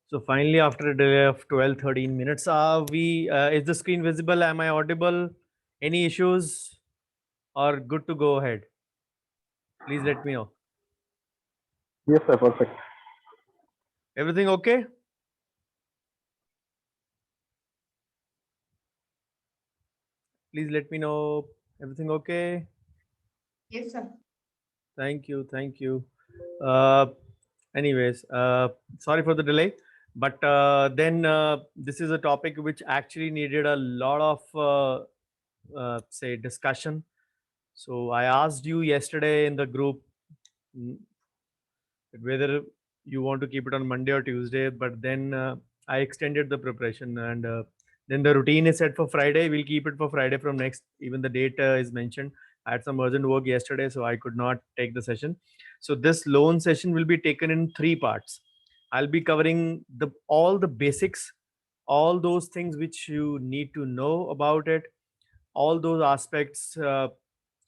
So finally, after a delay of 12, 13 minutes, is the screen visible? Am I audible? Any issues or good to go ahead? Please let me know. Yes, sir. Perfect. Everything okay? Please let me know. Everything okay? Yes, sir. Thank you. Thank you. Uh, anyways, sorry for the delay. But then this is a topic which actually needed a lot of, say, discussion. So I asked you yesterday in the group mm, whether you want to keep it on Monday or Tuesday, but then I extended the preparation and then the routine is set for Friday. We'll keep it for Friday from next, even the date is mentioned. I had some urgent work yesterday, so I could not take the session. So this loan session will be taken in three parts. I'll be covering the all the basics, all those things which you need to know about it, all those aspects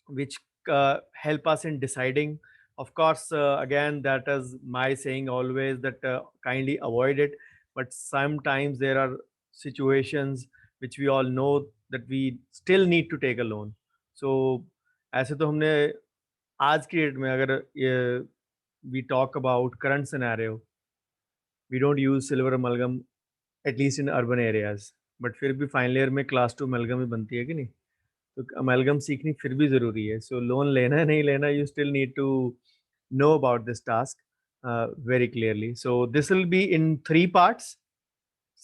which help us in deciding. Of course, again, that is my saying always that kindly avoid it. But sometimes there are situations which we all know that we still need to take a loan. So ऐसे तो हमने आज की date में अगर we talk about current scenario, we don't use silver amalgam at least in urban areas. But फिर भी final year में क्लास 2 amalgam ही बनती है कि नहीं? तो अमेलगम सीखनी फिर भी ज़रूरी है। सो लोन लेना है नहीं लेना, you still need to know about this task very clearly. So this will be in three parts.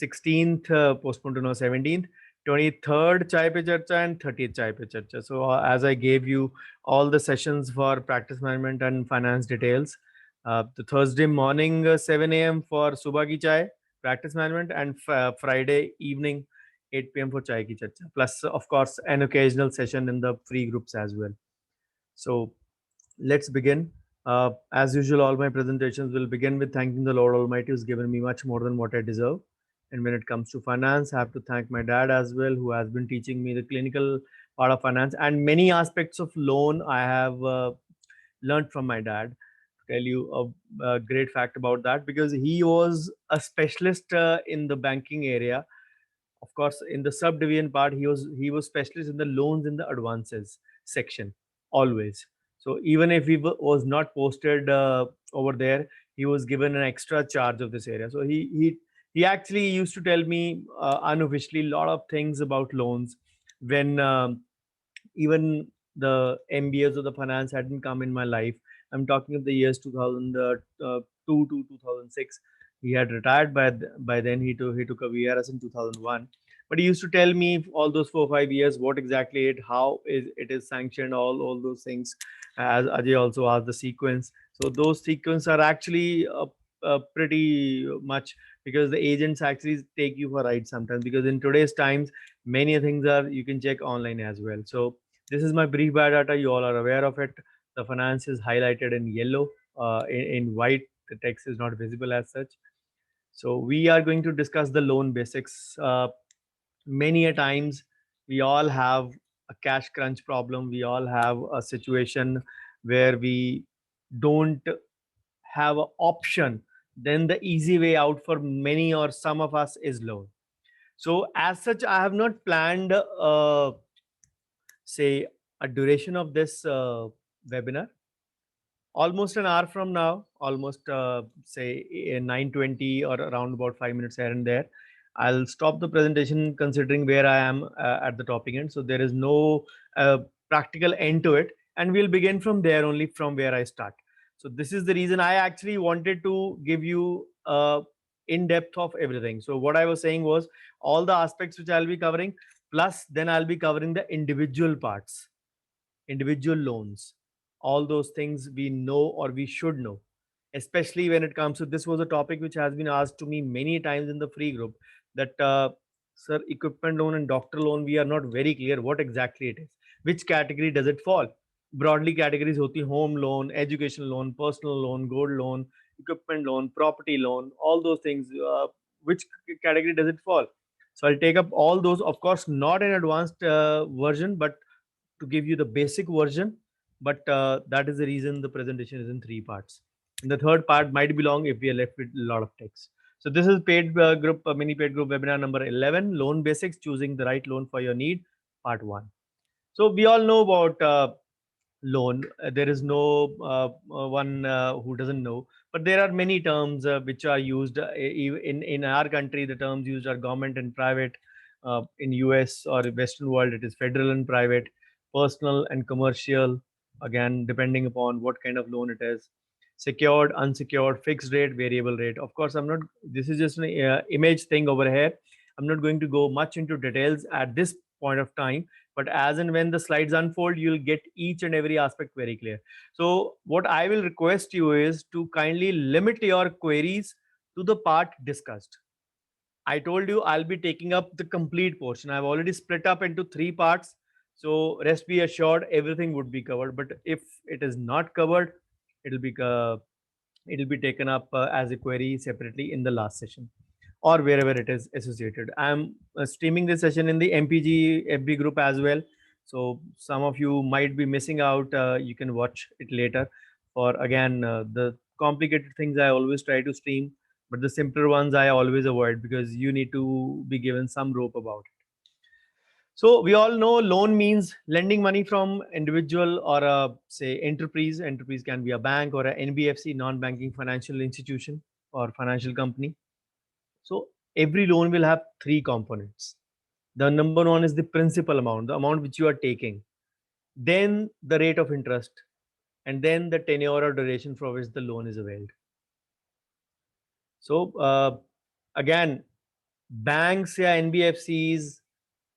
16th postponed to now 17th, 23rd chai pe charcha and 30th chai pe charcha. So as I gave you all the sessions for practice management and finance details, the Thursday morning 7 a.m. for subah ki chai practice management, and Friday evening 8 p.m. for chai ki charcha, plus of course an occasional session in the free groups as well. So let's begin. As usual, all my presentations will begin with thanking the Lord Almighty who's given me much more than what I deserve. And when it comes to finance, I have to thank my dad as well, who has been teaching me the clinical part of finance and many aspects of loan. I have learned from my dad. Tell you a great fact about that, because he was a specialist in the banking area. Of course, in the subdivision part, he was specialist in the loans in the advances section always. So even if he was not posted over there, he was given an extra charge of this area. So he actually used to tell me unofficially a lot of things about loans when even the MBAs of the finance hadn't come in my life. I'm talking of the years 2002 to 2006. He had retired by then. He took a VRS in 2001. But he used to tell me all those 4 5 years what exactly how it is sanctioned, all those things. As Ajay also asked the sequence. So those sequence are actually pretty much, because the agents actually take you for ride sometimes, because in today's times many things are you can check online as well. So this is my brief biodata. You all are aware of it. The finance is highlighted in yellow. In white, the text is not visible as such. So we are going to discuss the loan basics. Many a times we all have a cash crunch problem. We all have a situation where we don't have an option. Then the easy way out for many or some of us is loan. So as such, I have not planned say a duration of this webinar. Almost an hour from now, almost say 9:20 or around about 5 minutes here and there. I'll stop the presentation considering where I am at the topic end. So there is no practical end to it, and we'll begin from there only, from where I start. So this is the reason I actually wanted to give you in depth of everything. So what I was saying was all the aspects which I'll be covering, plus then I'll be covering the individual parts, individual loans, all those things we know or we should know, especially when it comes to, this was a topic which has been asked to me many times in the free group, that sir, equipment loan and doctor loan, we are not very clear what exactly it is, which category does it fall. Broadly categories hoti home loan, education loan, personal loan, gold loan, equipment loan, property loan, all those things, which category does it fall. So I'll take up all those, of course not in advanced version, but to give you the basic version. But that is the reason the presentation is in three parts. And the third part might be long if we are left with a lot of text. So this is paid group, mini paid group webinar number 11, loan basics, choosing the right loan for your need, part 1. So we all know about loan. There is no one who doesn't know, but there are many terms which are used in our country. The terms used are government and private. In US or Western world, it is federal and private, personal and commercial. Again, depending upon what kind of loan it is, secured, unsecured, fixed rate, variable rate. Of course, I'm not. This is just an image thing over here. I'm not going to go much into details at this point of time, but as and when the slides unfold, you'll get each and every aspect very clear. So what I will request you is to kindly limit your queries to the part discussed. I told you I'll be taking up the complete portion. I've already split up into 3 parts, so rest be assured everything would be covered. But if it is not covered, it'll be taken up as a query separately in the last session or wherever it is associated. I'm streaming this session in the MPG FB group as well. So some of you might be missing out. You can watch it later. For again, the complicated things I always try to stream, but the simpler ones I always avoid because you need to be given some rope about it. So we all know loan means lending money from individual or a say enterprise. Enterprise can be a bank or a NBFC, non-banking financial institution or financial company. So every loan will have 3 components. The number one is the principal amount, the amount which you are taking, then the rate of interest, and then the tenure or duration for which the loan is availed. So again, banks या NBFCs,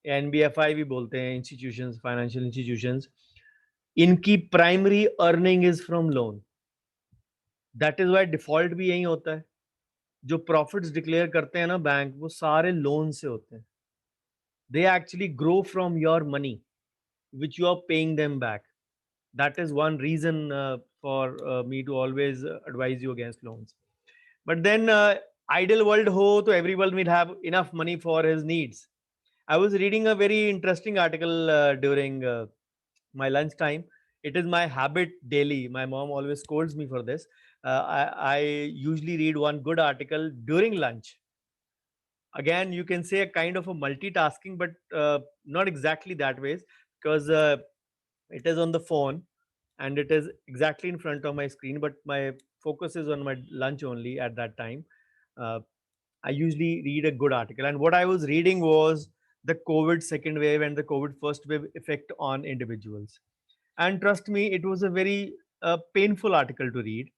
NBFI भी बोलते हैं, institutions, financial institutions, इनकी primary earning is from loan. That is why default भी यही होता है. जो profits declare करते हैं ना बैंक, वो सारे loan से होते हैं. They actually grow from your money which you are paying them back. That is one reason for me to always advise you against loans. But then ideal world ho to everyone will have enough money for his needs. I was reading a very interesting article during my lunch time. It is my habit daily. My mom always scolds me for this. I usually read one good article during lunch. Again, you can say a kind of a multitasking, but not exactly that way, because it is on the phone and it is exactly in front of my screen, but my focus is on my lunch only at that time. uh, I usually read a good article, and what I was reading was the COVID second wave and the COVID first wave effect on individuals. And trust me, it was a very painful article to read.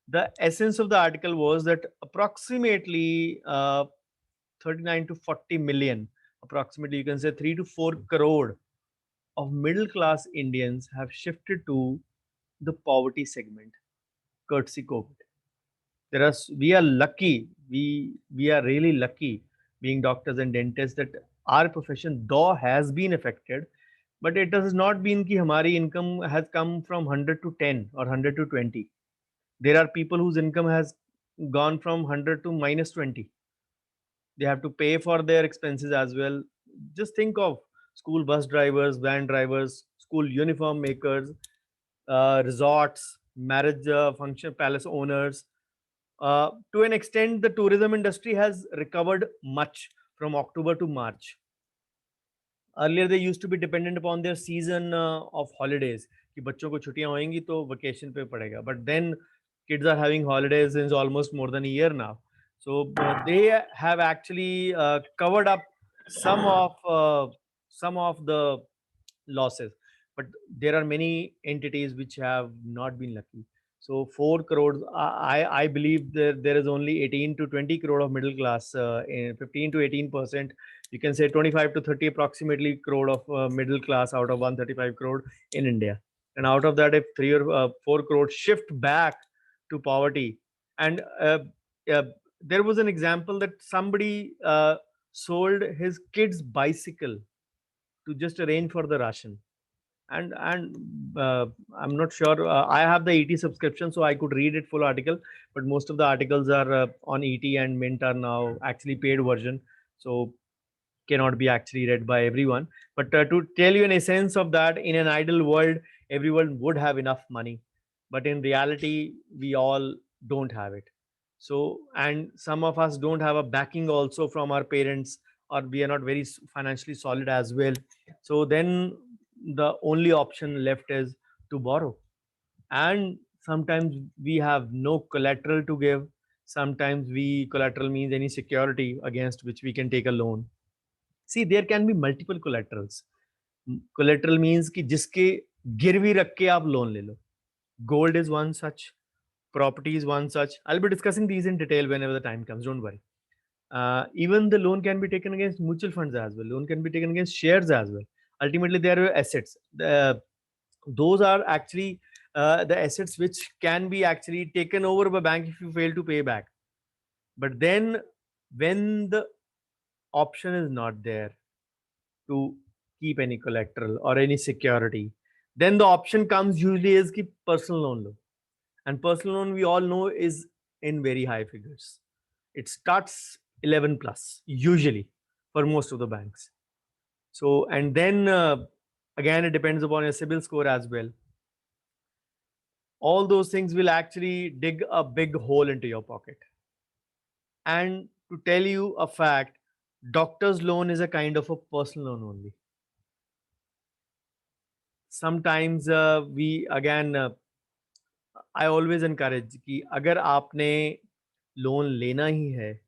The essence of the article was that approximately 39 to 40 million, approximately you can say 3 to 4 crore of middle class Indians have shifted to the poverty segment courtesy COVID. We are lucky, we are really lucky being doctors and dentists that our profession though has been affected, but it does not mean कि हमारी income has come from 100 to 10 or 100 to 20. There are people whose income has gone from 100 to minus 20. They have to pay for their expenses as well. Just think of school bus drivers, van drivers, school uniform makers, resorts, marriage function palace owners. To an extent, the tourism industry has recovered much from October to March. Earlier, they used to be dependent upon their season of holidays. कि बच्चों को छुट्टियां होंगी तो vacation पे पड़ेगा. But then kids are having holidays since almost more than a year now. So they have actually covered up some of the losses. But there are many entities which have not been lucky. So 4 crores, I believe there is only 18 to 20 crore of middle class, 15 to 18%. You can say 25 to 30 approximately crore of middle class out of 135 crore in India. And out of that, if 3 or 4 crore shift back to poverty, and uh, there was an example that somebody sold his kid's bicycle to just arrange for the ration. And I'm not sure. I have the ET subscription, so I could read it full article. But most of the articles are on ET and Mint are now actually paid version, so cannot be actually read by everyone. But to tell you an essence of that, in an ideal world, everyone would have enough money, but in reality, we all don't have it. So, and some of us don't have a backing also from our parents, or we are not very financially solid as well. So then the only option left is to borrow. And sometimes we have no collateral to give. Sometimes we collateral means any security against which we can take a loan. See, there can be multiple collaterals. Collateral means कि जिसके गिरवी रख के आप loan ले लो. Gold is one such, property is one such. I'll be discussing these in detail whenever the time comes, don't worry. Even the loan can be taken against mutual funds as well. Loan can be taken against shares as well. Ultimately, they are assets. Those are actually the assets which can be actually taken over by bank if you fail to pay back. But then when the option is not there to keep any collateral or any security, then the option comes usually is ki personal loan lo. And personal loan, we all know, is in very high figures. It starts 11 plus usually for most of the banks. So, and then again, it depends upon your CIBIL score as well. All those things will actually dig a big hole into your pocket. And to tell you a fact, doctor's loan is a kind of a personal loan only. Sometimes we again, I always encourage कि अगर आपने loan लेना ही है,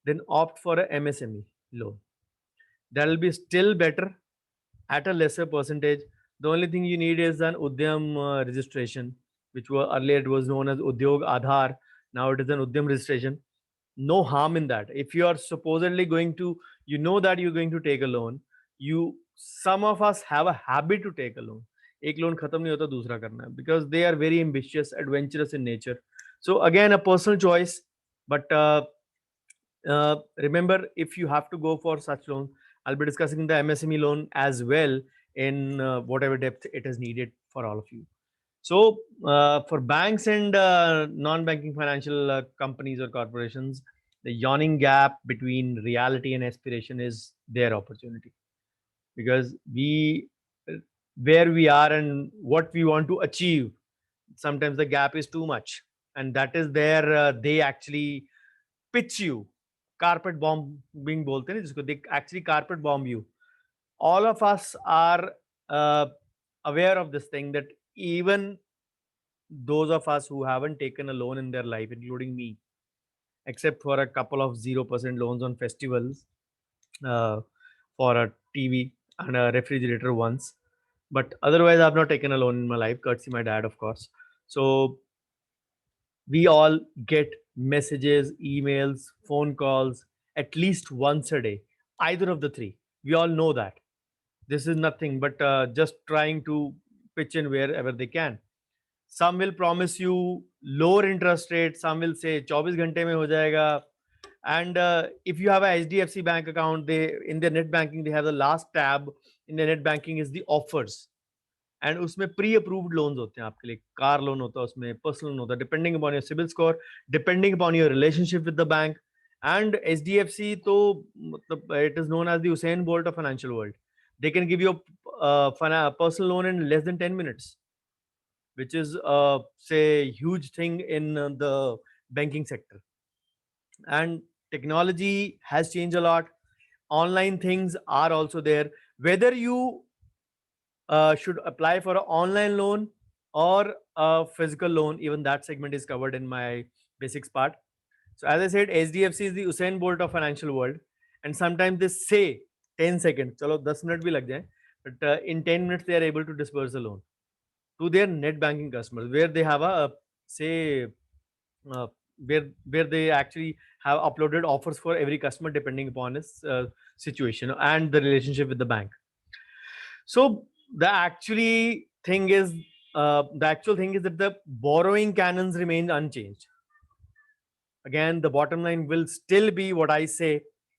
then opt for a MSME loan. That will be still better at a lesser percentage. The only thing you need is an Udyam registration, which were earlier it was known as Udyog Aadhar. Now it is an Udyam registration. No harm in that. If you are supposedly going to, you know that you're going to take a loan. Some of us have a habit to take a loan. एक loan खत्म नहीं होता दूसरा करना है because they are very ambitious, adventurous in nature. So again, a personal choice, but remember, if you have to go for such loan, I'll be discussing the MSME loan as well in whatever depth it is needed for all of you. So, for banks and non-banking financial companies or corporations, the yawning gap between reality and aspiration is their opportunity, because where we are and what we want to achieve, sometimes the gap is too much, and that is there. They actually pitch you, carpet bombing बोलते हैं जिसको, they actually carpet bomb you. All of us are uh, aware of this thing, that even those of us who haven't taken a loan in their life, including me, except for a couple of 0% loans on festivals, uh, for a TV and a refrigerator once. But otherwise, I've not taken a loan in my life, courtesy my dad, of course. So we all get messages, emails, phone calls at least once a day, either of the three. We all know that. This is nothing but just trying to pitch in wherever they can. Some will promise you lower interest rate, some will say 24 घंटे में हो जाएगा. And if you have a HDFC bank account, they in their net banking, they have the last tab in their net banking is the offers. And उसमें pre approved loans होते हैं आपके लिए. Car loan होता है उसमें, personal loan होता है, depending upon your CIBIL score, depending upon your relationship with the bank. And HDFC तो मतलब it is known as the Usain Bolt of financial world. They can give you a personal loan in less than 10 minutes, which is say huge thing in the banking sector. And technology has changed a lot. Online things are also there. Whether you should apply for an online loan or a physical loan, even that segment is covered in my basics part. So as I said, HDFC is the Usain Bolt of financial world, and sometimes they say 10 seconds, chalo 10 minute bhi lag jaye, but in 10 minutes they are able to disperse the loan to their net banking customers, where they have a say uh, where they actually have uploaded offers for every customer depending upon his situation and the relationship with the bank. So the actual thing is that the borrowing canons remain unchanged. Again, the bottom line will still be what I say: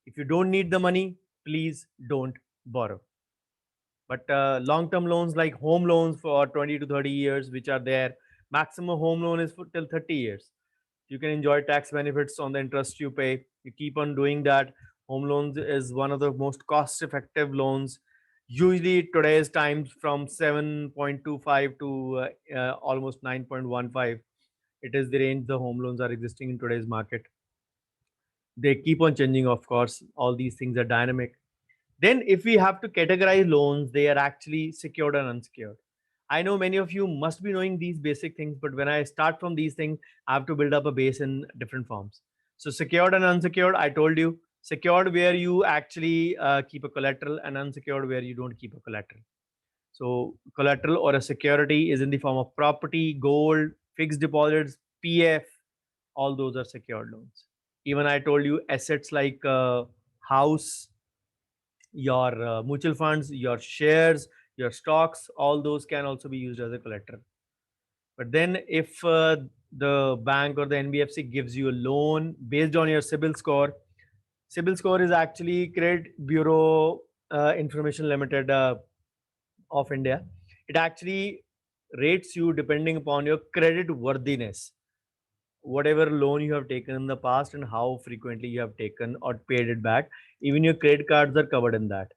if you don't need the money, please don't borrow. But long-term loans like home loans for 20 to 30 years, which are there, maximum home loan is for till 30 years. You can enjoy tax benefits on the interest you pay. You keep on doing that. Home loans is one of the most cost-effective loans. Usually today's times from 7.25 to almost 9.15. It is the range the home loans are existing in today's market. They keep on changing, of course. All these things are dynamic. Then, if we have to categorize loans, they are actually secured and unsecured. I know many of you must be knowing these basic things, but when I start from these things, I have to build up a base in different forms. So, secured and unsecured, I told you, secured where you actually keep a collateral, and unsecured where you don't keep a collateral. So, collateral or a security is in the form of property, gold, fixed deposits, PF, all those are secured loans. Even I told you assets like house, your mutual funds, your shares, your stocks, all those can also be used as a collateral. But then, if the bank or the NBFC gives you a loan based on your CIBIL score is actually Credit Bureau Information Limited of India. It actually rates you depending upon your credit worthiness, whatever loan you have taken in the past and how frequently you have taken or paid it back. Even your credit cards are covered in that,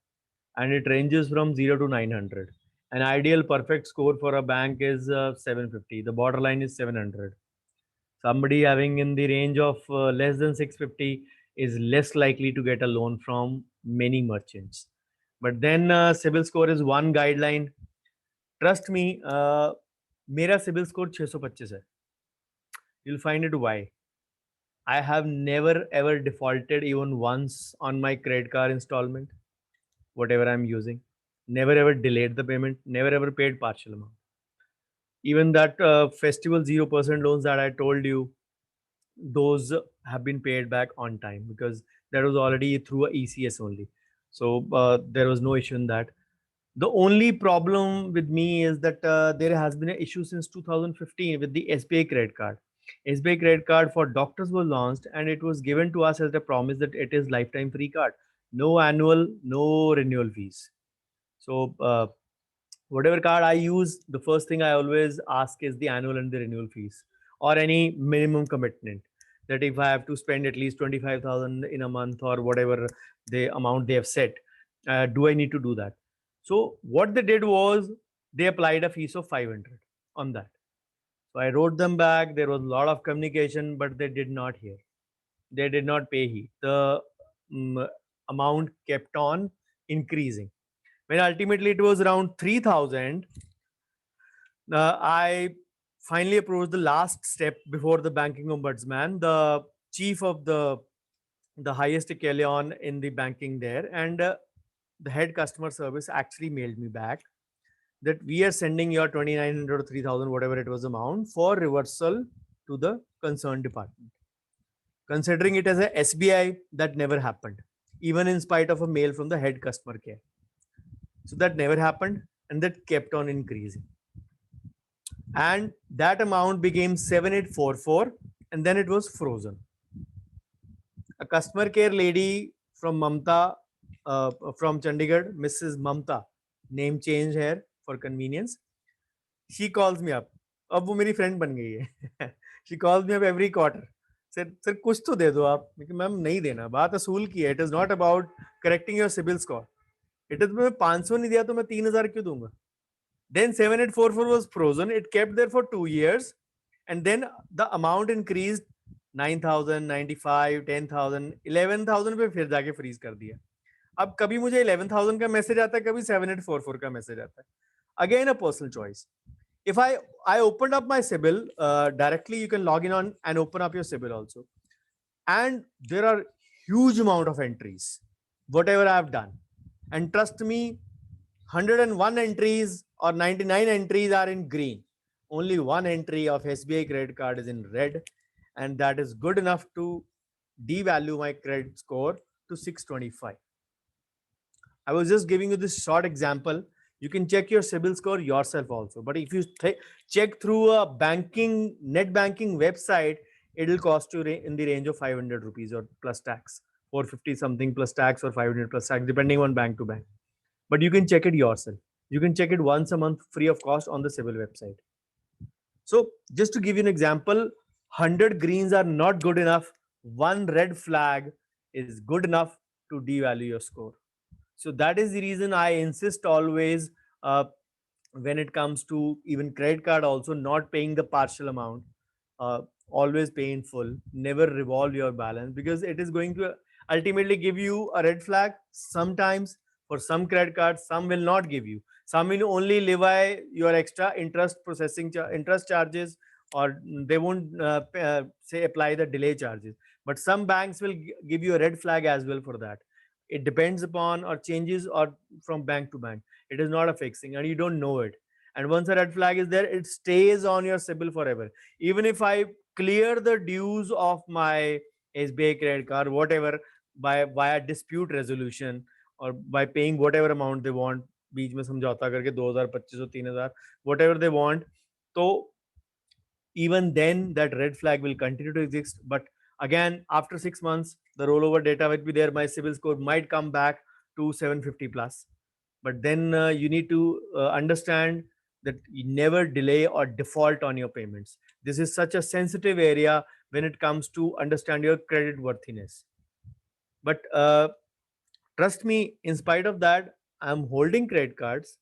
and it ranges from 0 to 900. An ideal perfect score for a bank is 750. The borderline is 700. Somebody having in the range of less than 650 is less likely to get a loan from many merchants. But then CIBIL score is one guideline. Trust me, मेरा CIBIL score 625 है. You'll find it why. I have never ever defaulted even once on my credit card installment, whatever I'm using. Never ever delayed the payment, never ever paid partial amount. Even that festival 0% loans that I told you, those have been paid back on time because that was already through a ECS only. So there was no issue in that. The only problem with me is that there has been an issue since 2015 with the SBI credit card. SBI credit card for doctors was launched, and it was given to us as a promise that it is lifetime free card, no annual, no renewal fees. So whatever card I use, the first thing I always ask is the annual and the renewal fees, or any minimum commitment. That if I have to spend at least 25,000 in a month or whatever the amount they have set, do I need to do that? So what they did was they applied a fees of 500 on that. So I wrote them back. There was a lot of communication, but they did not hear. They did not pay heed. The mm, amount kept on increasing. When ultimately it was around 3,000, I finally approached the last step before the banking ombudsman, the chief of the highest echelon in the banking there, and the head customer service actually mailed me back that we are sending your 2,900 or 3,000, whatever it was amount, for reversal to the concerned department. Considering it as a SBI, that never happened, even in spite of a mail from the head customer care. So that never happened, and that kept on increasing. And that amount became 7,844, and then it was frozen. A customer care lady from Mamta, from Chandigarh, Mrs. Mamta, name change here for convenience. She calls me up. अब वो मेरी friend बन गई है. She calls me up every quarter. Sir कुछ तो दे दो आप. मैम नहीं देना, बात असूल की है. It is not about correcting your CIBIL score. It is मैं 500 नहीं दिया तो मैं 3,000 क्यों दूंगा? Then 7,844 was frozen. It kept there for 2 years, and then the amount increased 9,000, 95, 10,000, 11,000 पे फिर जाके फ्रीज कर दिया. अब कभी मुझे 11,000 का मैसेज आता है, कभी 7,844 का मैसेज आता है. Again, a personal choice. If I opened up my CIBIL directly, you can log in on and open up your CIBIL also, and there are huge amount of entries, whatever I have done, and trust me, 101 entries or 99 entries are in green. Only one entry of SBI credit card is in red, and that is good enough to devalue my credit score to 625. I was just giving you this short example. You can check your CIBIL score yourself also. But if you check through a net banking website, it will cost you in the range of 500 rupees or plus tax, 450 something plus tax or 500 plus tax, depending on bank to bank. But you can check it yourself. You can check it once a month free of cost on the CIBIL website. So just to give you an example, 100 greens are not good enough. One red flag is good enough to devalue your score. So that is the reason I insist always, when it comes to even credit card also, not paying the partial amount. always pay in full, never revolve your balance, because it is going to ultimately give you a red flag. Sometimes for some credit cards, some will not give you. Some will only levy your extra interest interest charges, or they won't say apply the delay charges. But some banks will give you a red flag as well for that. It depends upon or changes or from bank to bank. It is not a fixing, and you don't know it. And once a red flag is there, it stays on your CIBIL forever. Even if I clear the dues of my SBI credit card, whatever, by via dispute resolution or by paying whatever amount they want, बीच में समझौता करके 2000 2500 3000 whatever they want, तो even then that red flag will continue to exist. But again, after 6 months, the rollover data will be there. My CIBIL score might come back to 750 plus. But then you need to understand that you never delay or default on your payments. This is such a sensitive area when it comes to understand your credit worthiness. But trust me, in spite of that, I'm holding credit cards.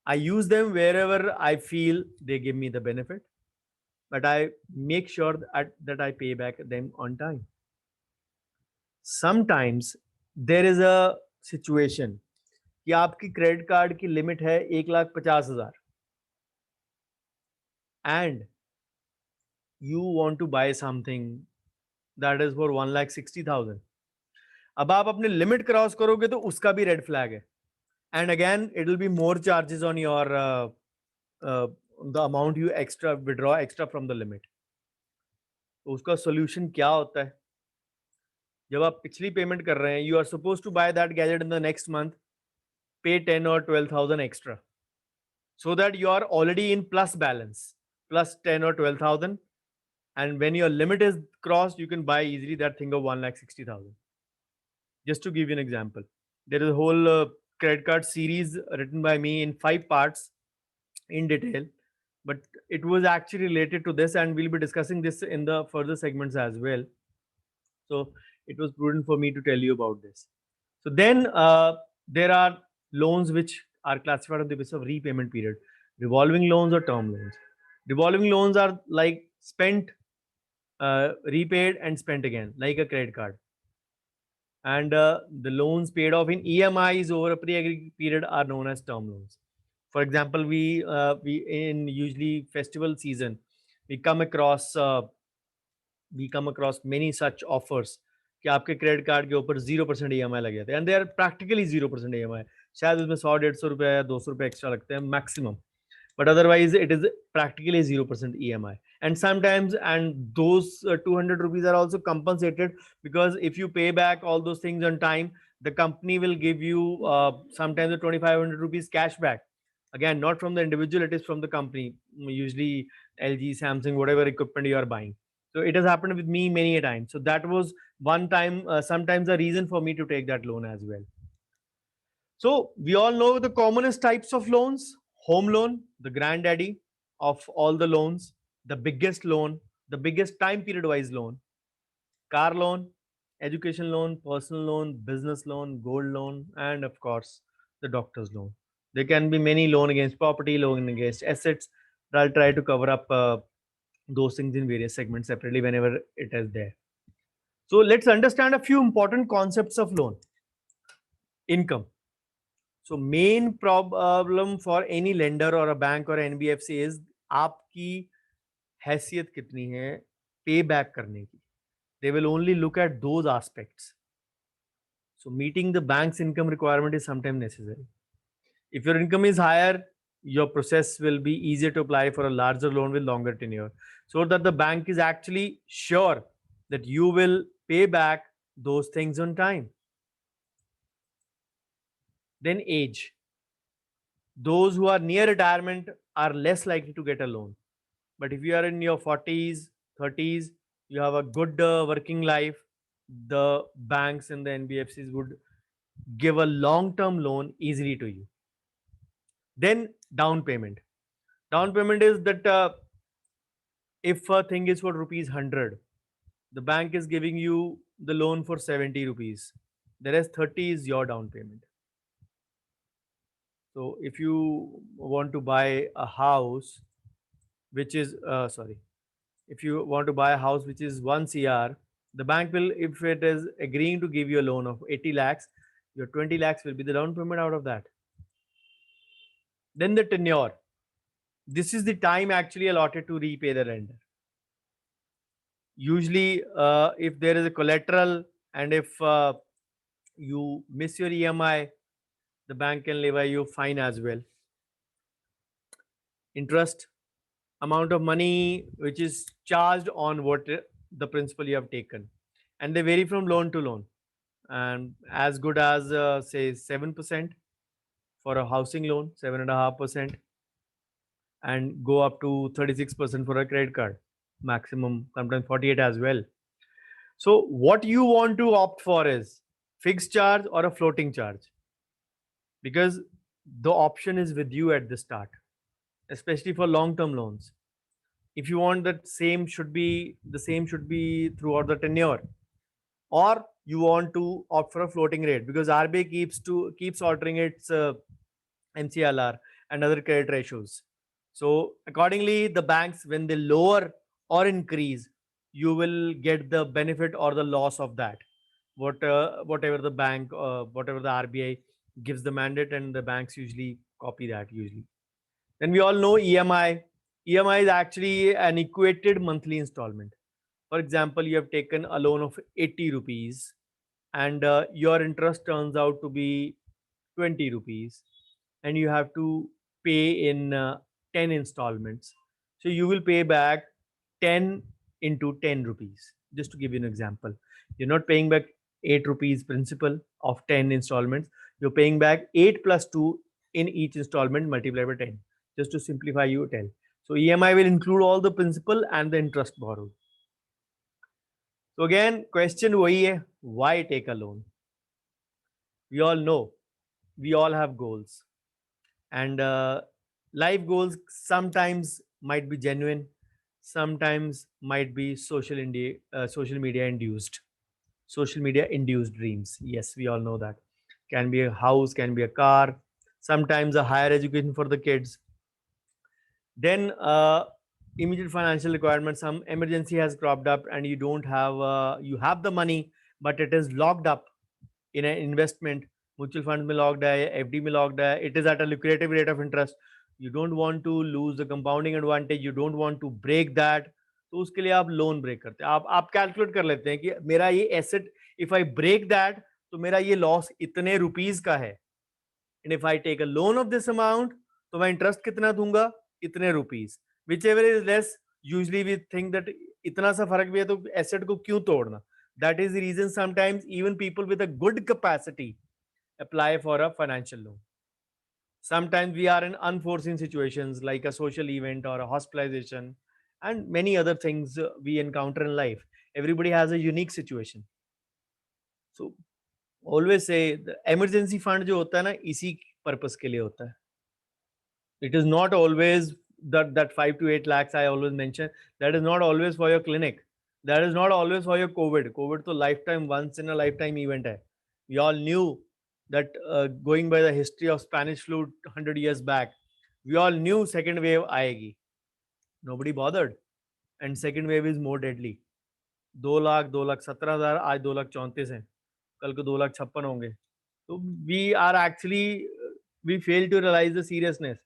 I use them wherever I feel they give me the benefit, but I make sure that I pay back them on time. Sometimes there is a situation कि आपकी credit card की limit है 1,50,000 and you want to buy something that is for 1,60,000. अब आप अपने limit cross करोगे तो उसका भी रेड फ्लैग है, and again it will be more charges on your the amount you extra withdraw extra from the limit. तो उसका सोल्यूशन क्या होता है? जब आप पिछली पेमेंट कर रहे हैं, you are supposed to buy that gadget in the next month, pay 10 or 12,000 extra, so that you are already in plus balance, plus 10 or 12,000, and when your limit is crossed, you can buy easily that thing of 1,60,000. Just to give you an example, there is a whole credit card series written by me in 5 parts in detail, but it was actually related to this, and we'll be discussing this in the further segments as well. So it was prudent for me to tell you about this. So then there are loans which are classified on the basis of repayment period: revolving loans or term loans. Revolving loans are like spent, repaid, and spent again, like a credit card. And the loans paid off in EMIs over a pre-agreed period are known as term loans. For example, we in usually festival season, we come across many such offers कि आपके credit card के ऊपर 0% EMI लगे थे, and they are practically 0% EMI. शायद उसमें 100-150 रुपए या 200 रुपए एक्स्ट्रा लगते हैं maximum, but otherwise it is practically 0% EMI. And sometimes, and those 200 rupees are also compensated, because if you pay back all those things on time, the company will give you sometimes the 2,500 rupees cash back. Again, not from the individual, it is from the company, usually LG, Samsung, whatever equipment you are buying. So it has happened with me many a time. So that was one time, sometimes a reason for me to take that loan as well. So we all know the commonest types of loans: home loan, the granddaddy of all the loans, the biggest loan, the biggest time period wise loan; car loan, education loan, personal loan, business loan, gold loan, and of course the doctor's loan. There can be many loan against property, loan against assets, but I'll try to cover up those things in various segments separately whenever it is there. So let's understand a few important concepts of loan. Income. So main problem for any lender or a bank or NBFC is आपकी हैसियत कितनी है पे back करने की. They will only look at those aspects. So meeting the bank's income requirement is sometimes necessary. If your income is higher, your process will be easier to apply for a larger loan with longer tenure, so that the bank is actually sure that you will pay back those things on time. Then age. Those who are near retirement are less likely to get a loan. But if you are in your 40s, 30s, you have a good working life, the banks and the NBFCs would give a long-term loan easily to you. Then down payment. Down payment is that if a thing is for rupees 100, the bank is giving you the loan for 70 rupees. The rest 30 is your down payment. So if you want to buy a house, which is if you want to buy a house which is 1 CR, the bank will, if it is agreeing to give you a loan of 80 lakhs, your 20 lakhs will be the down payment out of that. Then the tenure. This is the time actually allotted to repay the lender. Usually, if there is a collateral and if you miss your EMI, the bank can levy you fine as well. Interest, amount of money which is charged on what the principal you have taken, and they vary from loan to loan, and as good as say 7% for a housing loan, 7.5%, and go up to 36% for a credit card, maximum sometimes 48 as well. So what you want to opt for is fixed charge or a floating charge, because the option is with you at the start, especially for long term loans. If you want that same should be the same should be throughout the tenure, or you want to opt for a floating rate, because RBI keeps altering its MCLR and other credit ratios. So accordingly, the banks, when they lower or increase, you will get the benefit or the loss of that. Whatever the bank, whatever the RBI gives the mandate, and the banks usually copy that usually. Then we all know EMI. EMI is actually an equated monthly installment. For example, you have taken a loan of 80 rupees, and your interest turns out to be 20 rupees, and you have to pay in 10 installments. So you will pay back 10 into 10 rupees. Just to give you an example, you're not paying back 8 rupees principal of 10 installments. You're paying back 8 plus 2 in each installment multiplied by 10. Just to simplify you tell. So EMI will include all the principal and the interest borrowed. So again, question wahi hai, why take a loan? We all know, we all have goals, and life goals sometimes might be genuine, sometimes might be social media induced, social media induced dreams. Yes, we all know that. Can be a house, can be a car, sometimes a higher education for the kids. Then immediate financial requirement, some emergency has cropped up and you don't have you have the money, but it is locked up in an investment. Mutual fund में locked है, FD में locked है, it is at a lucrative rate of interest. You don't want to lose the compounding advantage, you don't want to break that. तो उसके लिए आप loan break करते हैं. आप कैलकुलेट कर लेते हैं कि मेरा ये asset, if I break that, तो मेरा ये लॉस इतने रुपीस का है. And if I take a loan of this amount, तो मैं इंटरेस्ट कितना दूंगा, इतने rupees. Whichever is less, usually we think that इतना सा फर्क भी है तो एसेट को क्यों तोड़ना. That is the reason sometimes even people with a good capacity apply for a financial loan. Sometimes we are in unforeseen situations like a social event or a hospitalization and many other things we encounter in life. Everybody has a unique situation. So always say the emergency fund जो होता है ना, इसी purpose के लिए होता है. It is not always that 5 to 8 lakhs I always mention. That is not always for your clinic. That is not always for your COVID. COVID to lifetime, once in a lifetime event hai. We all knew that going by the history of Spanish flu 100 years back, we all knew second wave आएगी. Nobody bothered. And second wave is more deadly. 2,17,000, आज 2,34,000 हैं. कल को 2,56,000 होंगे. So we are actually, we fail to realize the seriousness.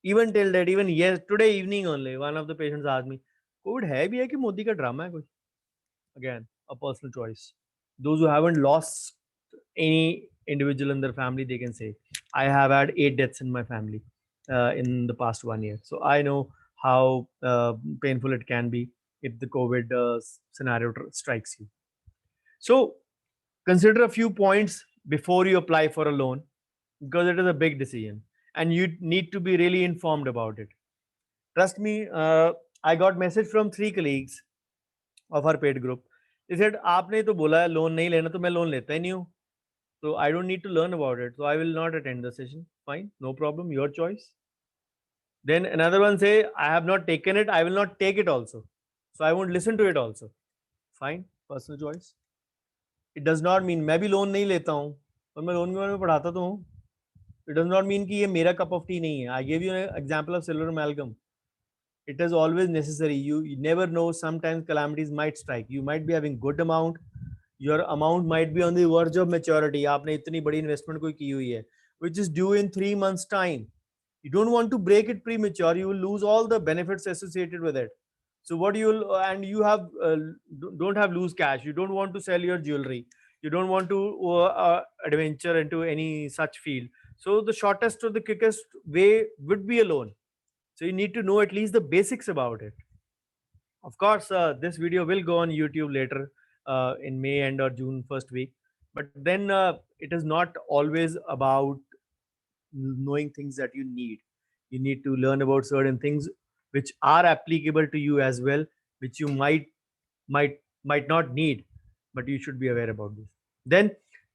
Even till that, even yes, today evening only, one of the patients asked me, COVID है भी है कि मोदी का ड्रामा है कोई? Again, a personal choice. Those who haven't lost any individual in their family, they can say, I have had 8 deaths in my family in the past 1 year. So I know how painful it can be if the COVID scenario strikes you. So consider a few points before you apply for a loan, because it is a big decision and you need to be really informed about it. Trust me, I got message from 3 colleagues of our paid group. They said, आपने तो बोला है loan नहीं लेना, तो मैं loan लेता ही नहीं हूँ. So I don't need to learn about it. So I will not attend the session. Fine, no problem, your choice. Then another one say, I have not taken it, I will not take it also. So I won't listen to it also. Fine, personal choice. It does not mean मैं भी loan नहीं लेता हूँ और मैं loan के बारे में पढ़ाता तो हूँ. It does not mean कि ये मेरा cup of tea नहीं है. I gave you an example of silver amalgam. It is always necessary. You never know. Sometimes calamities might strike. You might be having good amount. Your amount might be on the verge of maturity. आपने इतनी बड़ी investment कोई की हुई है, which is due in 3 months time. You don't want to break it premature. You will lose all the benefits associated with it. So what you'll and you have don't have loose cash. You don't want to sell your jewelry. You don't want to adventure into any such field. So the shortest or the quickest way would be a loan. So you need to know at least the basics about it. Of course, this video will go on YouTube later in May end or June first week. But then it is not always about knowing things that you need. You need to learn about certain things which are applicable to you as well, which you might not need, but you should be aware about this. Then,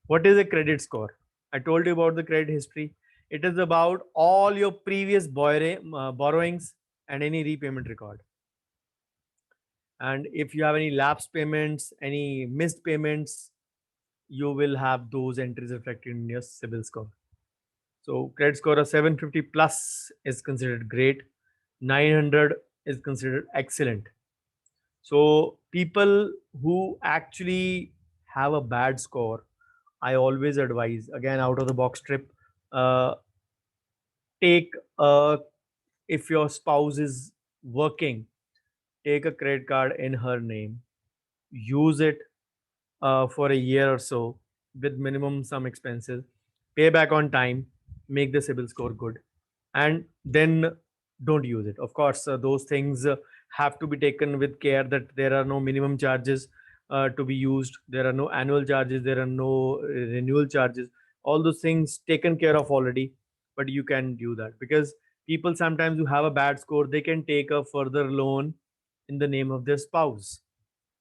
what is a credit score? I told you about the credit history. It is about all your previous borrowings and any repayment record. And if you have any lapsed payments, any missed payments, you will have those entries reflected in your CIBIL score. So credit score of 750 plus is considered great. 900 is considered excellent. So people who actually have a bad score, I always advise, again, out of the box trip, take if your spouse is working, take a credit card in her name, use it for a year or so with minimum some expenses, pay back on time, make the CIBIL score good, and then don't use it. Of course, those things have to be taken with care, that there are no minimum charges to be used, there are no annual charges, there are no renewal charges. All those things taken care of already, but you can do that because people sometimes who have a bad score, they can take a further loan in the name of their spouse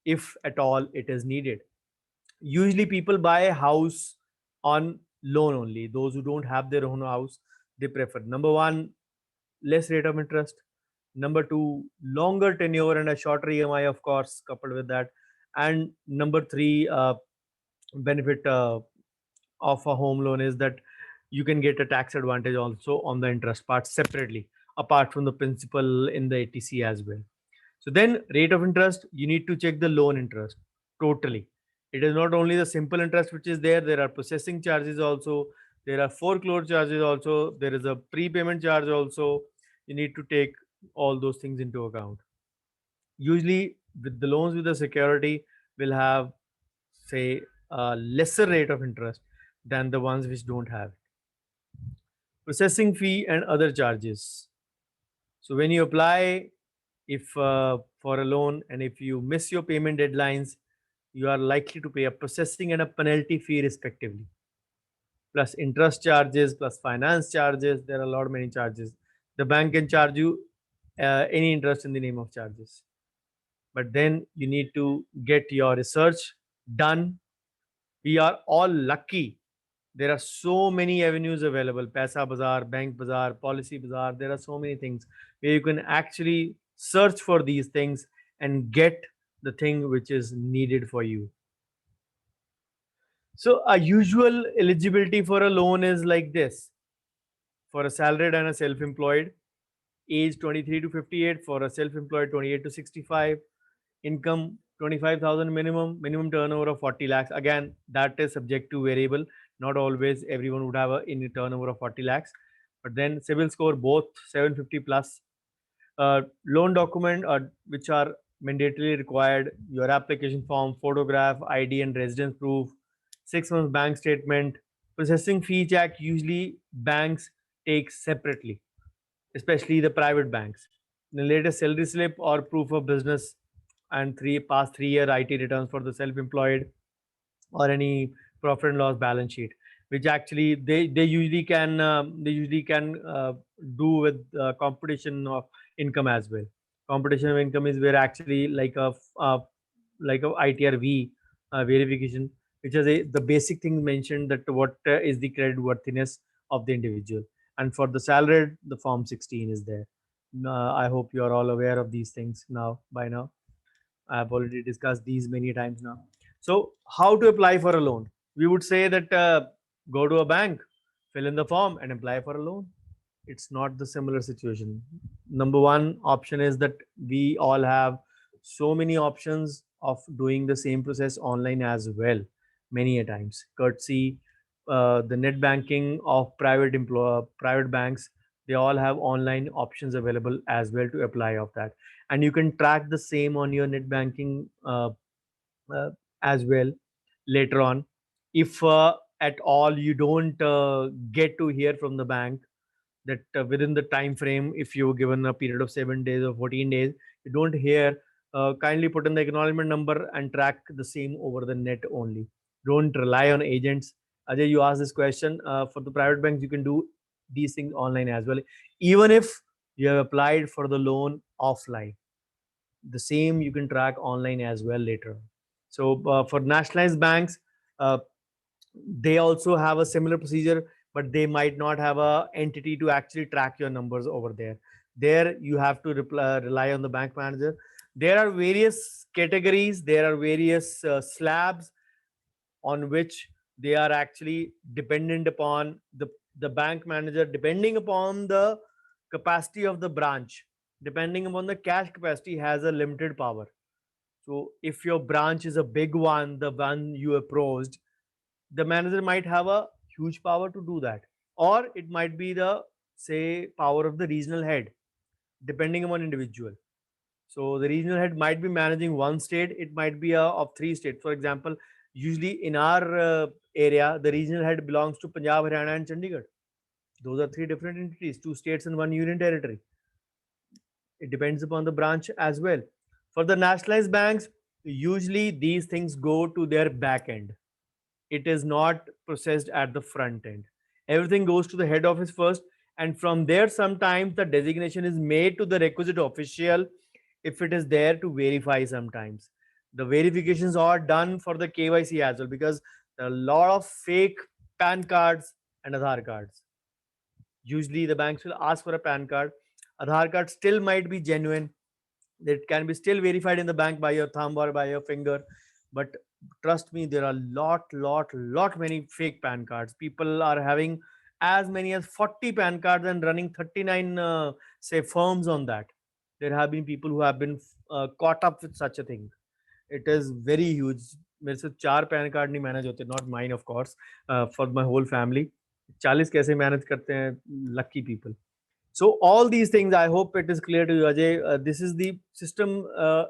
if at all it is needed. Usually people buy a house on loan only. Those who don't have their own house, they prefer number one, less rate of interest, number two, longer tenure and a shorter EMI, of course, coupled with that, and number three, benefit of a home loan is that you can get a tax advantage also on the interest part separately, apart from the principal in the ATC as well. So then rate of interest, you need to check the loan interest totally. It is not only the simple interest which is there, there are processing charges also, there are foreclosure charges also, there is a prepayment charge also. You need to take all those things into account. Usually with the loans with the security will have, say, a lesser rate of interest than the ones which don't have it. Processing fee and other charges. So when you apply, if for a loan, and if you miss your payment deadlines, you are likely to pay a processing and a penalty fee respectively, plus interest charges, plus finance charges. There are a lot many charges. The bank can charge you any interest in the name of charges, but then you need to get your research done. We are all lucky. There are so many avenues available: Paisa Bazaar, Bank Bazaar, Policy Bazaar. There are so many things where you can actually search for these things and get the thing which is needed for you. So a usual eligibility for a loan is like this: for a salaried and a self-employed, age 23 to 58; for a self-employed, 28 to 65; income 25,000 minimum, minimum turnover of 40 lakhs. Again, that is subject to variable. Not always everyone would have a in turnover of 40 lakhs, but then CIBIL score both 750 plus. Loan document which are mandatorily required: your application form, photograph, ID and residence proof, 6 months bank statement. Processing fee check, usually banks take separately, especially the private banks. The latest salary slip or proof of business, and past 3 year IT returns for the self-employed, or any profit and loss balance sheet, which actually they usually can do with competition of income as well. Competition of income is where actually like a ITRV verification, which is the basic thing mentioned, that what is the credit worthiness of the individual. And for the salaried, the form 16 is there. I hope you are all aware of these things now by now. I have already discussed these many times now. So, how to apply for a loan? We would say that go to a bank, fill in the form, and apply for a loan. it's not the similar situation. Number one option is that we all have so many options of doing the same process online as well, many a times. Courtesy, the net banking of private banks, they all have online options available as well to apply of that, and you can track the same on your net banking uh, as well later on. If at all you don't get to hear from the bank that within the time frame, if you're given a period of 7 days or 14 days, you don't hear, kindly put in the acknowledgement number and track the same over the net only. Don't rely on agents. Ajay, you asked this question. For the private banks, you can do these things online as well, even if you have applied for the loan offline. The same you can track online as well later. So for nationalized banks, uh, they also have a similar procedure, but they might not have a entity to actually track your numbers over there. There you have to rely on the bank manager. There are various categories, there are various slabs on which they are actually dependent upon the bank manager, depending upon the capacity of the branch, depending upon the cash capacity, has a limited power. So if your branch is a big one, the one you approached, the manager might have a huge power to do that, or it might be the, say, power of the regional head, depending upon individual. So the regional head might be managing one state, it might be of three states. For example, usually in our area, the regional head belongs to Punjab, Haryana and Chandigarh. Those are three different entities, two states and one union territory. It depends upon the branch as well. For the nationalized banks, usually these things go to their back end. It is not processed at the front end. Everything goes to the head office first, and from there, sometimes the designation is made to the requisite official if it is there to verify. Sometimes the verifications are done for the KYC as well, because there are a lot of fake PAN cards and Aadhaar cards. Usually, the banks will ask for a PAN card. Aadhaar card still might be genuine, it can be still verified in the bank by your thumb or by your finger, but trust me, there are lot many fake PAN cards. People are having as many as 40 PAN cards and running 39 say firms on that. There have been people who have been caught up with such a thing. It is very huge. मेरे से 4 pan card नहीं manage होते, not mine of course, for my whole family. 40 कैसे manage करते हैं, lucky people. So all these things, I hope it is clear to you, Ajay. This is the system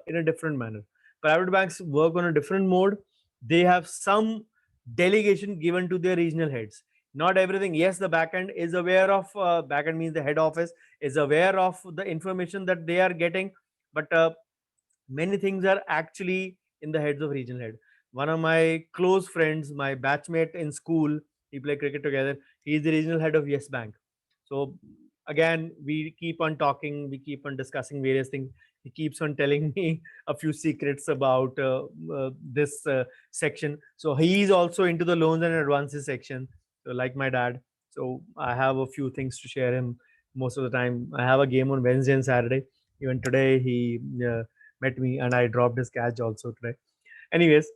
in a different manner. Private banks work on a different mode. They have some delegation given to their regional heads. Not everything. Yes, the backend is aware of, backend means the head office is aware of the information that they are getting, but many things are actually in the heads of regional head. One of my close friends, my batchmate in school, we play cricket together. He is the regional head of Yes Bank. So again, we keep on talking, we keep on discussing various things. He keeps on telling me a few secrets about this section. So he is also into the loans and advances section, so like my dad. So I have a few things to share him most of the time. I have a game on Wednesday and Saturday. Even today, he met me and I dropped his catch also today. Anyways,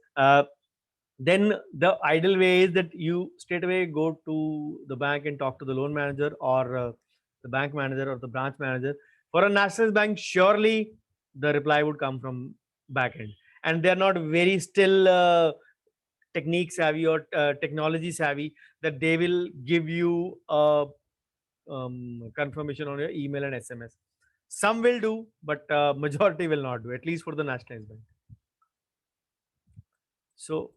then the ideal way is that you straight away go to the bank and talk to the loan manager, or the bank manager or the branch manager. For a national bank, surely the reply would come from back end, and they're not very still technique savvy or technology savvy that they will give you a confirmation on your email and SMS. Some will do, but majority will not do, at least for the nationalized bank. So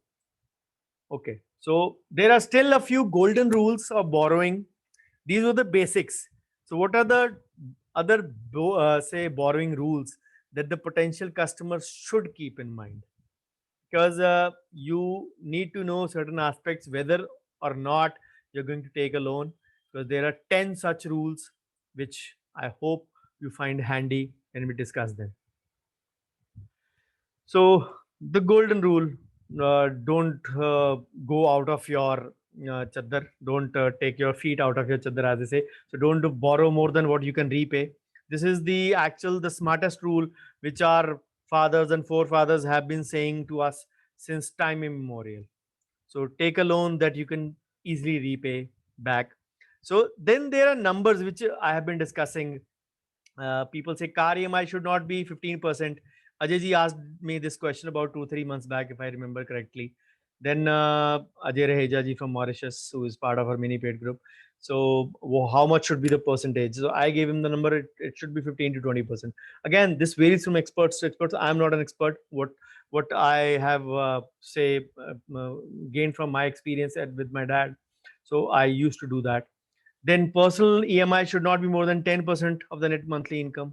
okay, so there are still a few golden rules of borrowing. These were the basics. So what are the other say borrowing rules that the potential customers should keep in mind? Because you need to know certain aspects whether or not you're going to take a loan, because there are 10 such rules which I hope you find handy when we discuss them. So the golden rule: don't go out of your chadar. Don't take your feet out of your chadar, as they say. So don't borrow more than what you can repay. This is the smartest rule, which our fathers and forefathers have been saying to us since time immemorial. So take a loan that you can easily repay back. So then there are numbers which I have been discussing. People say car EMI should not be 15%. Ajay ji asked me this question about 2-3 months back, if I remember correctly. Then Ajay Raheja ji from Mauritius, who is part of our mini paid group. So how much should be the percentage? So I gave him the number. It should be 15 to 20%. Again, this varies from experts to experts. I'm not an expert. What I have gained from my experience with my dad. So I used to do that. Then personal EMI should not be more than 10% of the net monthly income.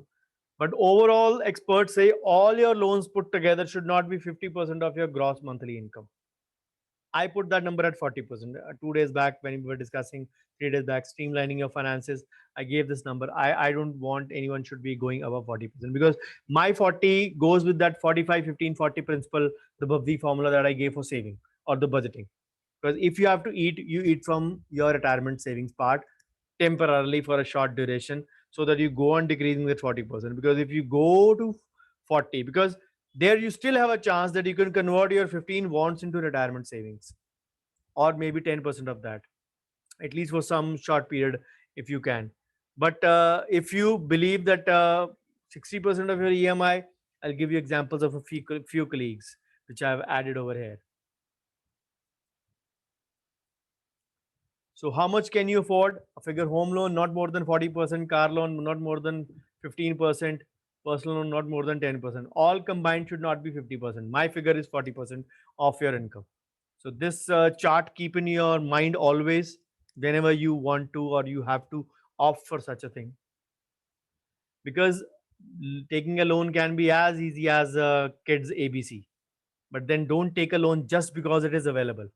But overall, experts say all your loans put together should not be 50% of your gross monthly income. I put that number at 40%. 2 days back, when we were discussing 3 days back, streamlining your finances, I gave this number. I don't want anyone should be going above 40% because my 40 goes with that 45, 15, 40 principle, the formula that I gave for saving or the budgeting. Because if you have to eat, you eat from your retirement savings part temporarily for a short duration so that you go on decreasing that 40%. Because if you go to 40, because there you still have a chance that you can convert your 15 wants into retirement savings or maybe 10% of that, at least for some short period if you can. But if you believe that 60% of your EMI, I'll give you examples of a few colleagues which I've added over here. So how much can you afford? A figure: home loan not more than 40%, car loan not more than 15%, personal loan not more than 10%. All combined should not be 50%. My figure is 40% of your income. So this chart keep in your mind always whenever you want to or you have to opt for such a thing. Because taking a loan can be as easy as a kid's ABC. But then don't take a loan just because it is available.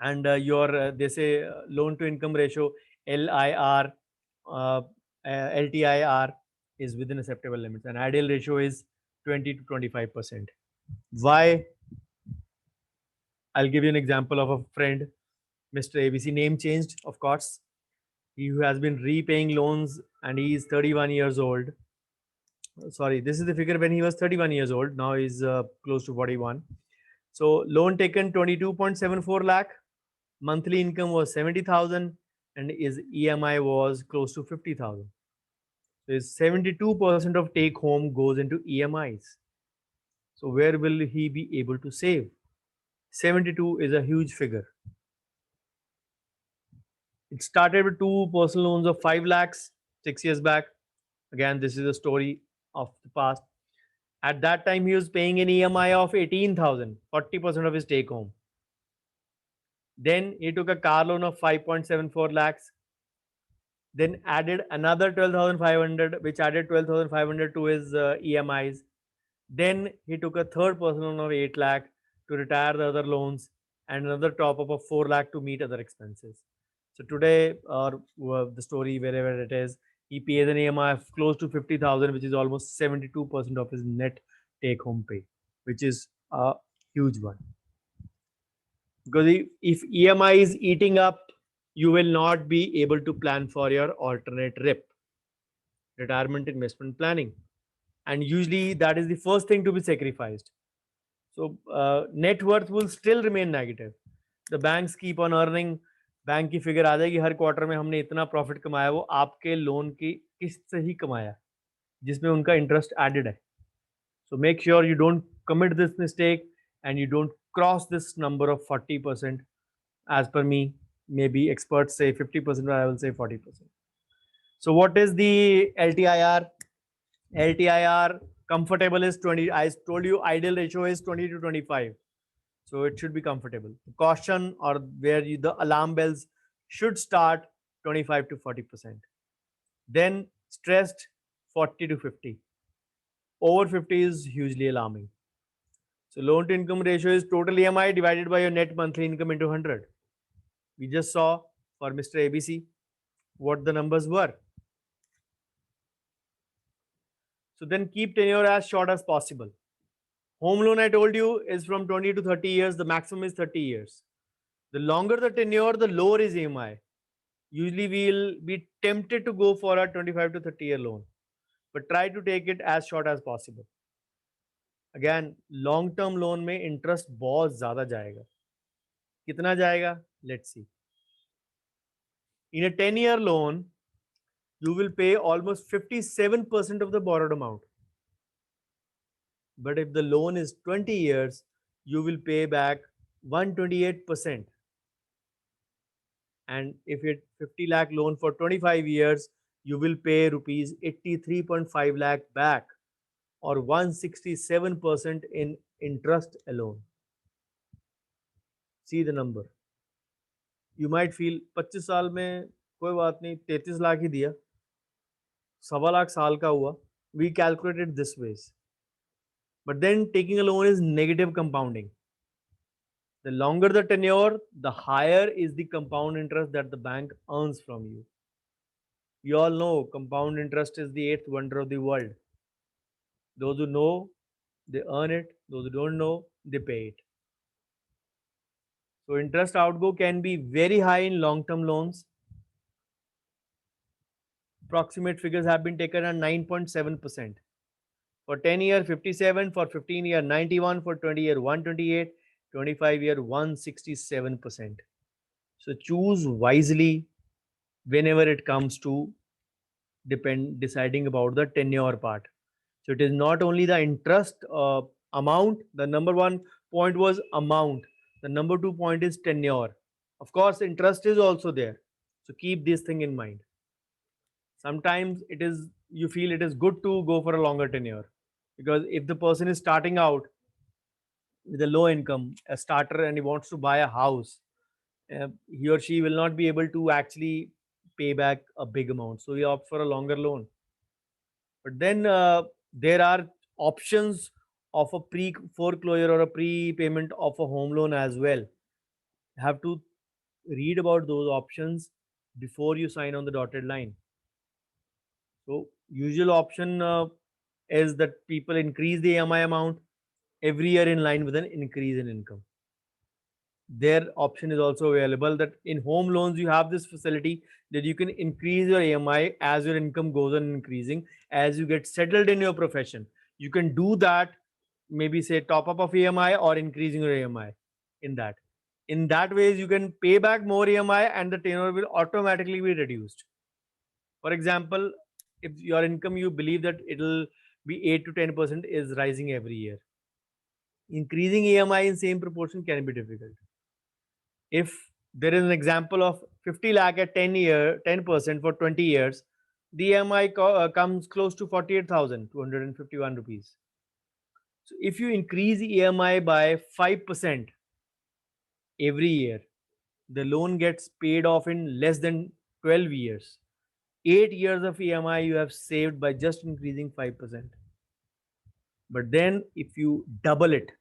And your they say loan to income ratio, LIR, LTIR, is within acceptable limits, and ideal ratio is 20 to 25%. Why? I'll give you an example of a friend, Mr. ABC, name changed, of course. He who has been repaying loans and he is 31 years old. Sorry, this is the figure when he was 31 years old. Now he's close to 41. So loan taken 22.74 lakh. Monthly income was 70,000 and his EMI was close to 50,000. So his 72% of take home goes into EMIs. So where will he be able to save? 72 is a huge figure. It started with two personal loans of 5 lakhs 6 years back. Again, this is a story of the past. At that time, he was paying an EMI of 18,000, 40% of his take home. Then he took a car loan of 5.74 lakhs. Then added another 12,500, which added 12,500 to his EMIs. Then he took a third personal loan of 8 lakh to retire the other loans and another top up of 4 lakh to meet other expenses. So today, or the story, wherever it is, he pays an EMI of close to 50,000, which is almost 72% of his net take home pay, which is a huge one. Because if EMI is eating up, you will not be able to plan for your alternate RIP, retirement investment planning. And usually that is the first thing to be sacrificed. So net worth will still remain negative. The banks keep on earning. Bank की figure आ जाएगी हर quarter में हमने इतना profit कमाया, वो आपके loan की किस्त से ही कमाया जिसमें उनका इंटरेस्ट एडेड है. So make sure you don't commit this mistake and you don't cross this number of 40%. As per me, maybe experts say 50%, but I will say 40%. So what is the LTIR? LTIR comfortable is 20. I told you ideal ratio is 20 to 25. So it should be comfortable. Caution, or where the alarm bells should start, 25 to 40%. Then stressed, 40 to 50. Over 50 is hugely alarming. So loan to income ratio is total EMI divided by your net monthly income into 100. We just saw for Mr. ABC what the numbers were. So then keep tenure as short as possible. Home loan, I told you, is from 20 to 30 years. The maximum is 30 years. The longer the tenure, the lower is EMI. Usually we'll be tempted to go for a 25 to 30 year loan, but try to take it as short as possible. Again, long term loan में interest बहुत ज़्यादा जाएगा. कितना जाएगा? Let's see. In a 10-year loan, you will pay almost 57% of the borrowed amount. But if the loan is 20 years, you will pay back 128%. And if it 50 lakh loan for 25 years, you will pay rupees 83.5 lakh back, or 167% in interest alone. See the number. You might feel 25 साल में कोई बात नहीं, 33 लाख ही दिया, 1.25 लाख साल का हुआ. We calculated this ways. But then taking a loan is negative compounding. The longer the tenure, the higher is the compound interest that the bank earns from you. We all know compound interest is the eighth wonder of the world. Those who know, they earn it. Those who don't know, they pay it. So interest outgo can be very high in long-term loans. Approximate figures have been taken at 9.7%. For 10 year, 57. For 15 year, 91. For 20 year, 128. 25 year, 167%. So choose wisely whenever it comes to deciding about the tenure part. So it is not only the interest amount. The number one point was amount. The number 2 point is tenure. Of course, interest is also there. So keep this thing in mind. Sometimes you feel it is good to go for a longer tenure, because if the person is starting out with a low income, a starter, and he wants to buy a house, he or she will not be able to actually pay back a big amount. So we opt for a longer loan. But then there are options of a pre-foreclosure or a prepayment of a home loan as well. You have to read about those options before you sign on the dotted line. So usual option is that people increase the EMI amount every year in line with an increase in income. Their option is also available that in home loans you have this facility that you can increase your EMI as your income goes on increasing, as you get settled in your profession. You can do that, maybe say top up of EMI or increasing your EMI in that. In that ways, you can pay back more EMI and the tenure will automatically be reduced. For example, if your income, you believe that it'll be 8 to 10% is rising every year, increasing EMI in same proportion can be difficult. If there is an example of 50 lakh at 10% for 20 years, the EMI comes close to 48,251 rupees. So if you increase EMI by 5% every year, the loan gets paid off in less than 12 years. 8 years of EMI you have saved by just increasing 5%. But then if you double it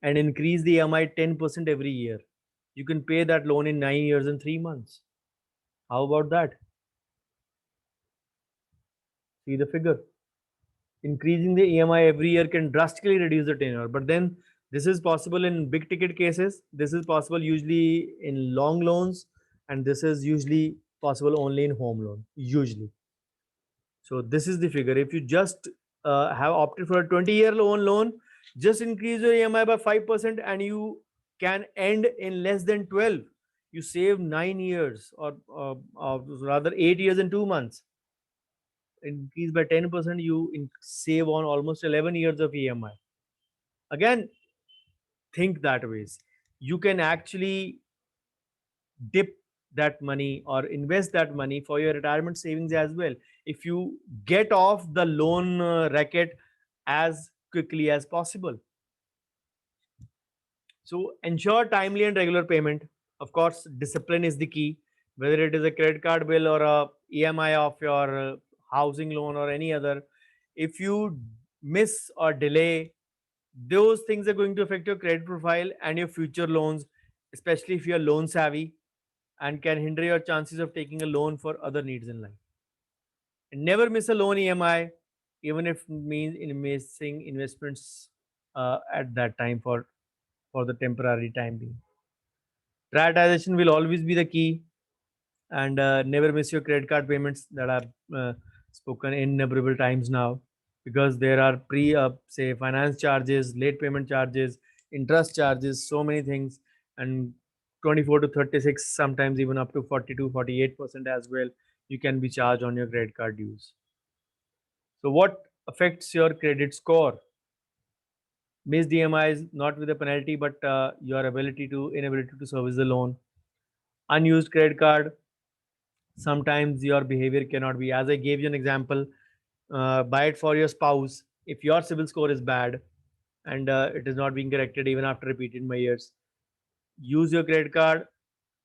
and increase the EMI 10% every year, you can pay that loan in 9 years and 3 months. How about that? See the figure. Increasing the EMI every year can drastically reduce the tenure. But then this is possible in big ticket cases. This is possible usually in long loans. And this is usually possible only in home loan, usually. So this is the figure. If you just have opted for a 20-year loan, just increase your EMI by 5% and you can end in less than 12. You save 9 years or rather 8 years and 2 months. Increase by 10%, you save on almost 11 years of EMI. Again, think that ways. You can actually dip that money or invest that money for your retirement savings as well, if you get off the loan racket as quickly as possible. So ensure timely and regular payment. Of course, discipline is the key, whether it is a credit card bill or a EMI of your housing loan or any other. If you miss or delay, those things are going to affect your credit profile and your future loans, especially if you are loan savvy, and can hinder your chances of taking a loan for other needs in life. And never miss a loan EMI, even if it means in missing investments at that time for the temporary time being. Prioritization will always be the key, and never miss your credit card payments that I've spoken innumerable times now, because there are say finance charges, late payment charges, interest charges, so many things, and 24 to 36, sometimes even up to 42, 48% as well. You can be charged on your credit card dues. So what affects your credit score? Missed EMIs, not with a penalty, but your inability to service the loan. Unused credit card, sometimes your behavior cannot be. As I gave you an example, buy it for your spouse. If your civil score is bad and it is not being corrected even after repeated years, use your credit card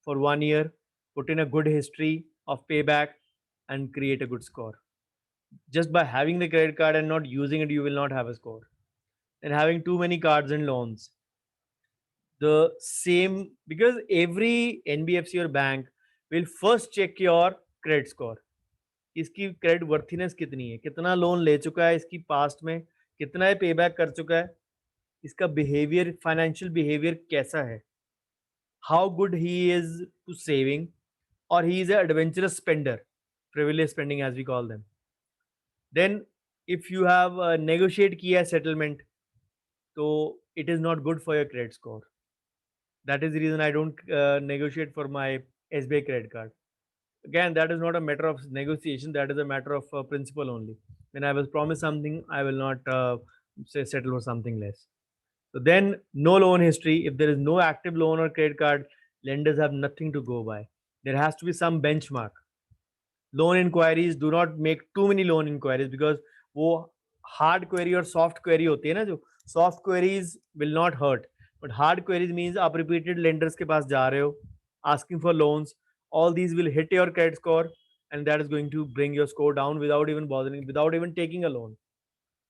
for 1 year, put in a good history of payback, and create a good score. Just by having the credit card and not using it, you will not have a score. And having too many cards and loans, the same, because every NBFC or bank will first check your credit score. इसकी credit worthiness कितनी है, कितना loan ले चुका है इसकी past में, कितना है पे बैक कर चुका है, इसका बिहेवियर, फाइनेंशियल बिहेवियर कैसा है, how good he is to saving, और he is a adventurous spender, privilege spending as we call them. Then if you have negotiate किया है सेटलमेंट, तो it is not good for your credit score. That is the reason I don't negotiate for my SBI credit card. Again, that is not a matter of negotiation. That is a matter of principle only. When I was promised something, I will not say settle for something less. So then, no loan history. If there is no active loan or credit card, lenders have nothing to go by. There has to be some benchmark. Loan inquiries, do not make too many loan inquiries, because वो hard query और soft query होती है ना, जो soft queries will not hurt, but hard queries means आप repeated lenders के पास जा रहे हो, asking for loans. All these will hit your credit score, and that is going to bring your score down without even bothering, without even taking a loan.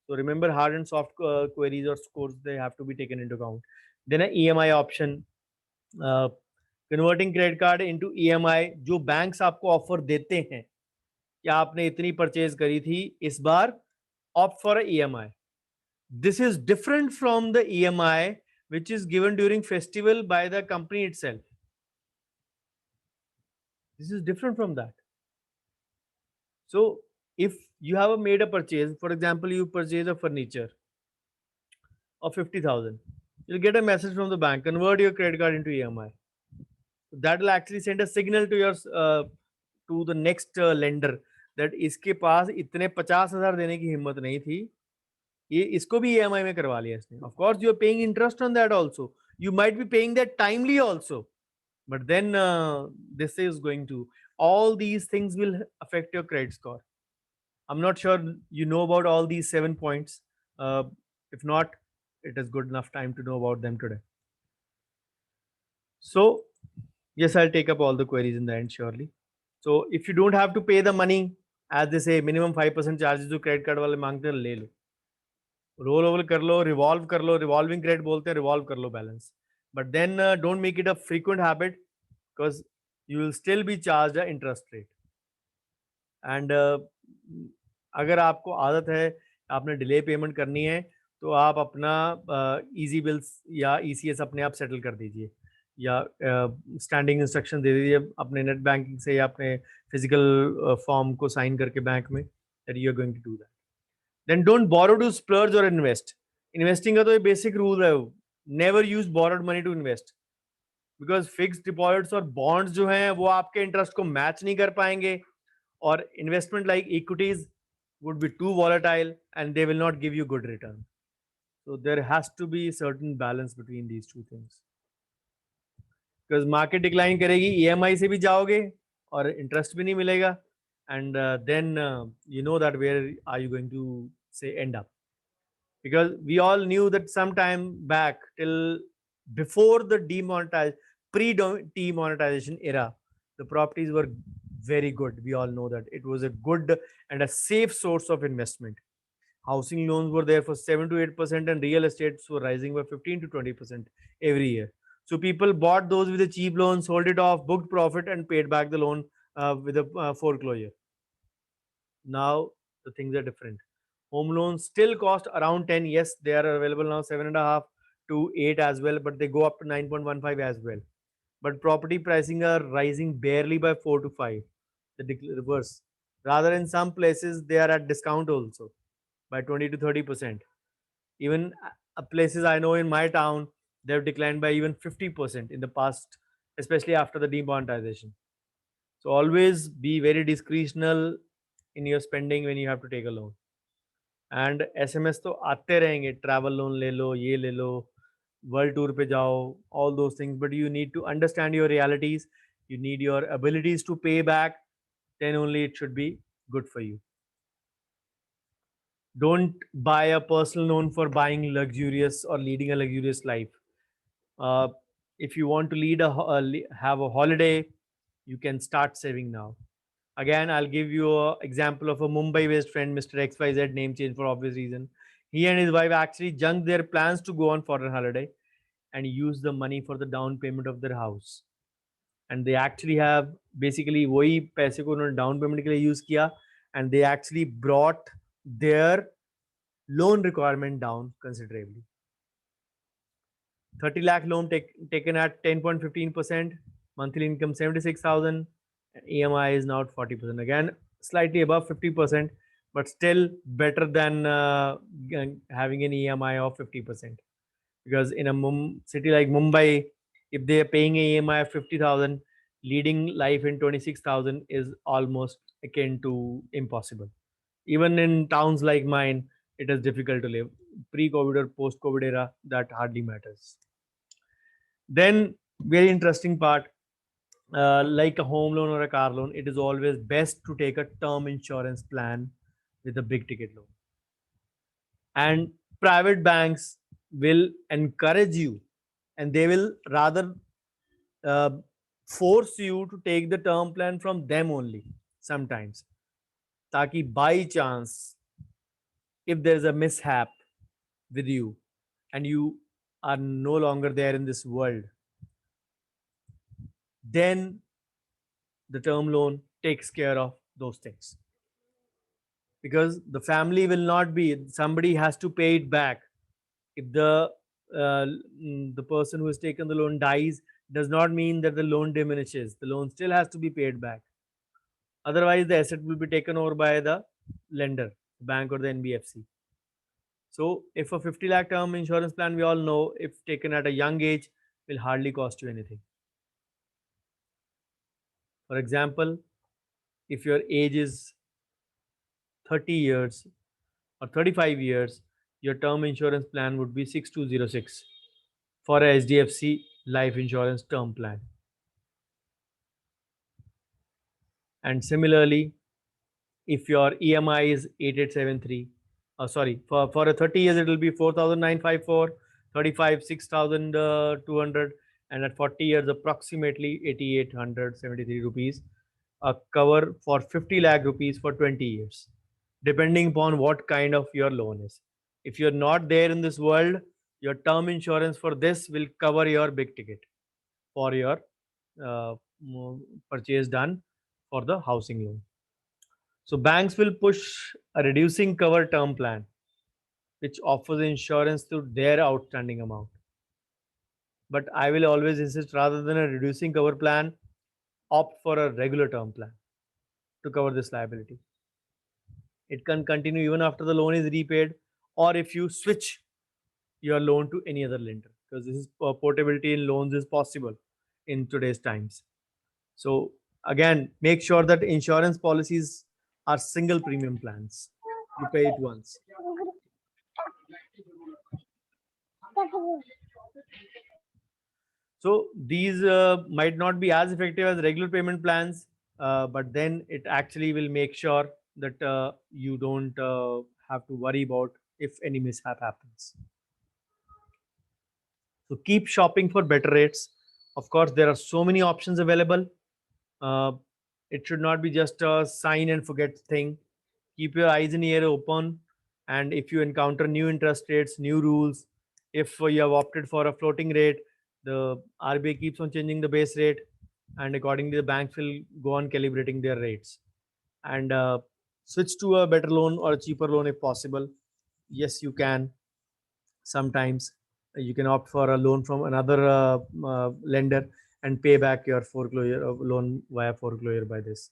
So remember, hard and soft queries or scores, they have to be taken into account. Then an EMI option, uh, converting credit card into EMI, जो banks आपको offer देते हैं कि आपने इतनी purchase करी थी, इस बार opt for a EMI. This is different from the EMI which is given during festival by the company itself. This is different from that. So if you have made a purchase, for example, you purchase a furniture of 50,000, you'll get a message from the bank, convert your credit card into EMI. That will actually send a signal to your to the next lender that इसके पास इतने 50,000 देने की हिम्मत नहीं थी, ये इसको भी EMI में करवा लिया इसने. Of course, you are paying interest on that also. You might be paying that timely also, but then this is going to, all these things will affect your credit score. I'm not sure you know about all these 7 points. If not, it is good enough time to know about them today. So yes, I'll take up all the queries in the end surely. So if you don't have to pay the money, as they say, minimum 5% charges जो credit card वाले मांगते हैं, ले लो, roll over कर लो, revolve कर लो, revolving credit बोलते हैं, revolve कर लो balance. But then don't make it a frequent habit, because you will still be charge a interest rate. And अगर आपको आदत है, आपने डिले पेमेंट करनी है, तो आप अपना इजी बिल्स या ECS अपने आप सेटल कर दीजिए, या स्टैंडिंग इंस्ट्रक्शन दे दीजिए अपने नेट बैंकिंग से, या अपने फिजिकल फॉर्म को साइन करके बैंक में, that you are going to do that. Then don't borrow to splurge or invest. Investing का तो ये basic rule है, never use borrowed money to invest, because fixed deposits और bonds जो हैं वो आपके interest को match नहीं कर पाएंगे, और investment like equities would be too volatile and they will not give you good return. So there has to be certain balance between these two things, because market decline करेगी, EMI से भी जाओगे और interest भी नहीं मिलेगा, and then you know that where are you going to say end up. Because we all knew that some time back, till before the pre-demonetization era, the properties were very good. We all know that it was a good and a safe source of investment. Housing loans were there for 7 to 8%, and real estates were rising by 15 to 20% every year. So people bought those with a cheap loan, sold it off, booked profit, and paid back the loan with a foreclosure. Now the things are different. Home loans still cost around 10. Yes, they are available now 7.5 to 8 as well, but they go up to 9.15 as well. But property pricing are rising barely by 4 to 5. The reverse. Rather, in some places, they are at discount also by 20 to 30%. Even places I know in my town, they have declined by even 50% in the past especially after the demonetization. So always be very discretional in your spending when you have to take a loan. And SMS तो आते रहेंगे, travel loan ले लो, ये ले लो, world tour पे जाओ, all those things. But you need to understand your realities. You need your abilities to pay back. Then only it should be good for you. Don't buy a personal loan for buying luxurious or leading a luxurious life. Uh, if you want to have a holiday, you can start saving now. Again, I'll give you an example of a Mumbai-based friend, Mr. XYZ, name change for obvious reason. He and his wife actually junked their plans to go on foreign holiday and use the money for the down payment of their house. And they actually have basically वही पैसे को उन्होंने down payment के लिए use किया, and they actually brought their loan requirement down considerably. 30 lakh loan taken at 10.15%, monthly income 76,000, EMI is now 40%. Again, slightly above 50%, but still better than having an EMI of 50%. Because in a city like Mumbai, if they are paying an EMI of 50,000, leading life in 26,000 is almost akin to impossible. Even in towns like mine, it is difficult to live. Pre-COVID or post-COVID era, that hardly matters. Then, very interesting part, like a home loan or a car loan, it is always best to take a term insurance plan with a big ticket loan. And private banks will encourage you, and they will rather uh, force you to take the term plan from them only sometimes. Taki by chance, if there's a mishap with you and you are no longer there in this world, then the term loan takes care of those things. Because the family will not be, somebody has to pay it back. If the person who has taken the loan dies, does not mean that the loan diminishes. The loan still has to be paid back. Otherwise, the asset will be taken over by the lender, bank or the NBFC. So if a 50 lakh term insurance plan, we all know, if taken at a young age, will hardly cost you anything. For example, if your age is 30 years or 35 years, your term insurance plan would be 6206 for a HDFC life insurance term plan. And similarly, if your EMI is 8873, for a 30 years, it will be 4,954, 35, 6,200, and at 40 years, approximately 8,873 rupees. A cover for 50 lakh rupees for 20 years, depending upon what kind of your loan is. If you're not there in this world, your term insurance for this will cover your big ticket for your purchase done for the housing loan. So banks will push a reducing cover term plan, which offers insurance to their outstanding amount. But I will always insist, rather than a reducing cover plan, opt for a regular term plan to cover this liability. It can continue even after the loan is repaid, or if you switch your loan to any other lender, because this is portability in loans is possible in today's times. So again, make sure that insurance policies are single premium plans. You pay it once. So these might not be as effective as regular payment plans, but then it actually will make sure that you don't have to worry about if any mishap happens. So keep shopping for better rates. Of course, there are so many options available. It should not be just a sign and forget thing. Keep your eyes and ear open. And if you encounter new interest rates, new rules, if you have opted for a floating rate, the RBI keeps on changing the base rate, and accordingly, the banks will go on calibrating their rates and switch to a better loan or a cheaper loan if possible. Yes, you can. Sometimes you can opt for a loan from another lender and pay back your foreclosure loan via foreclosure by this.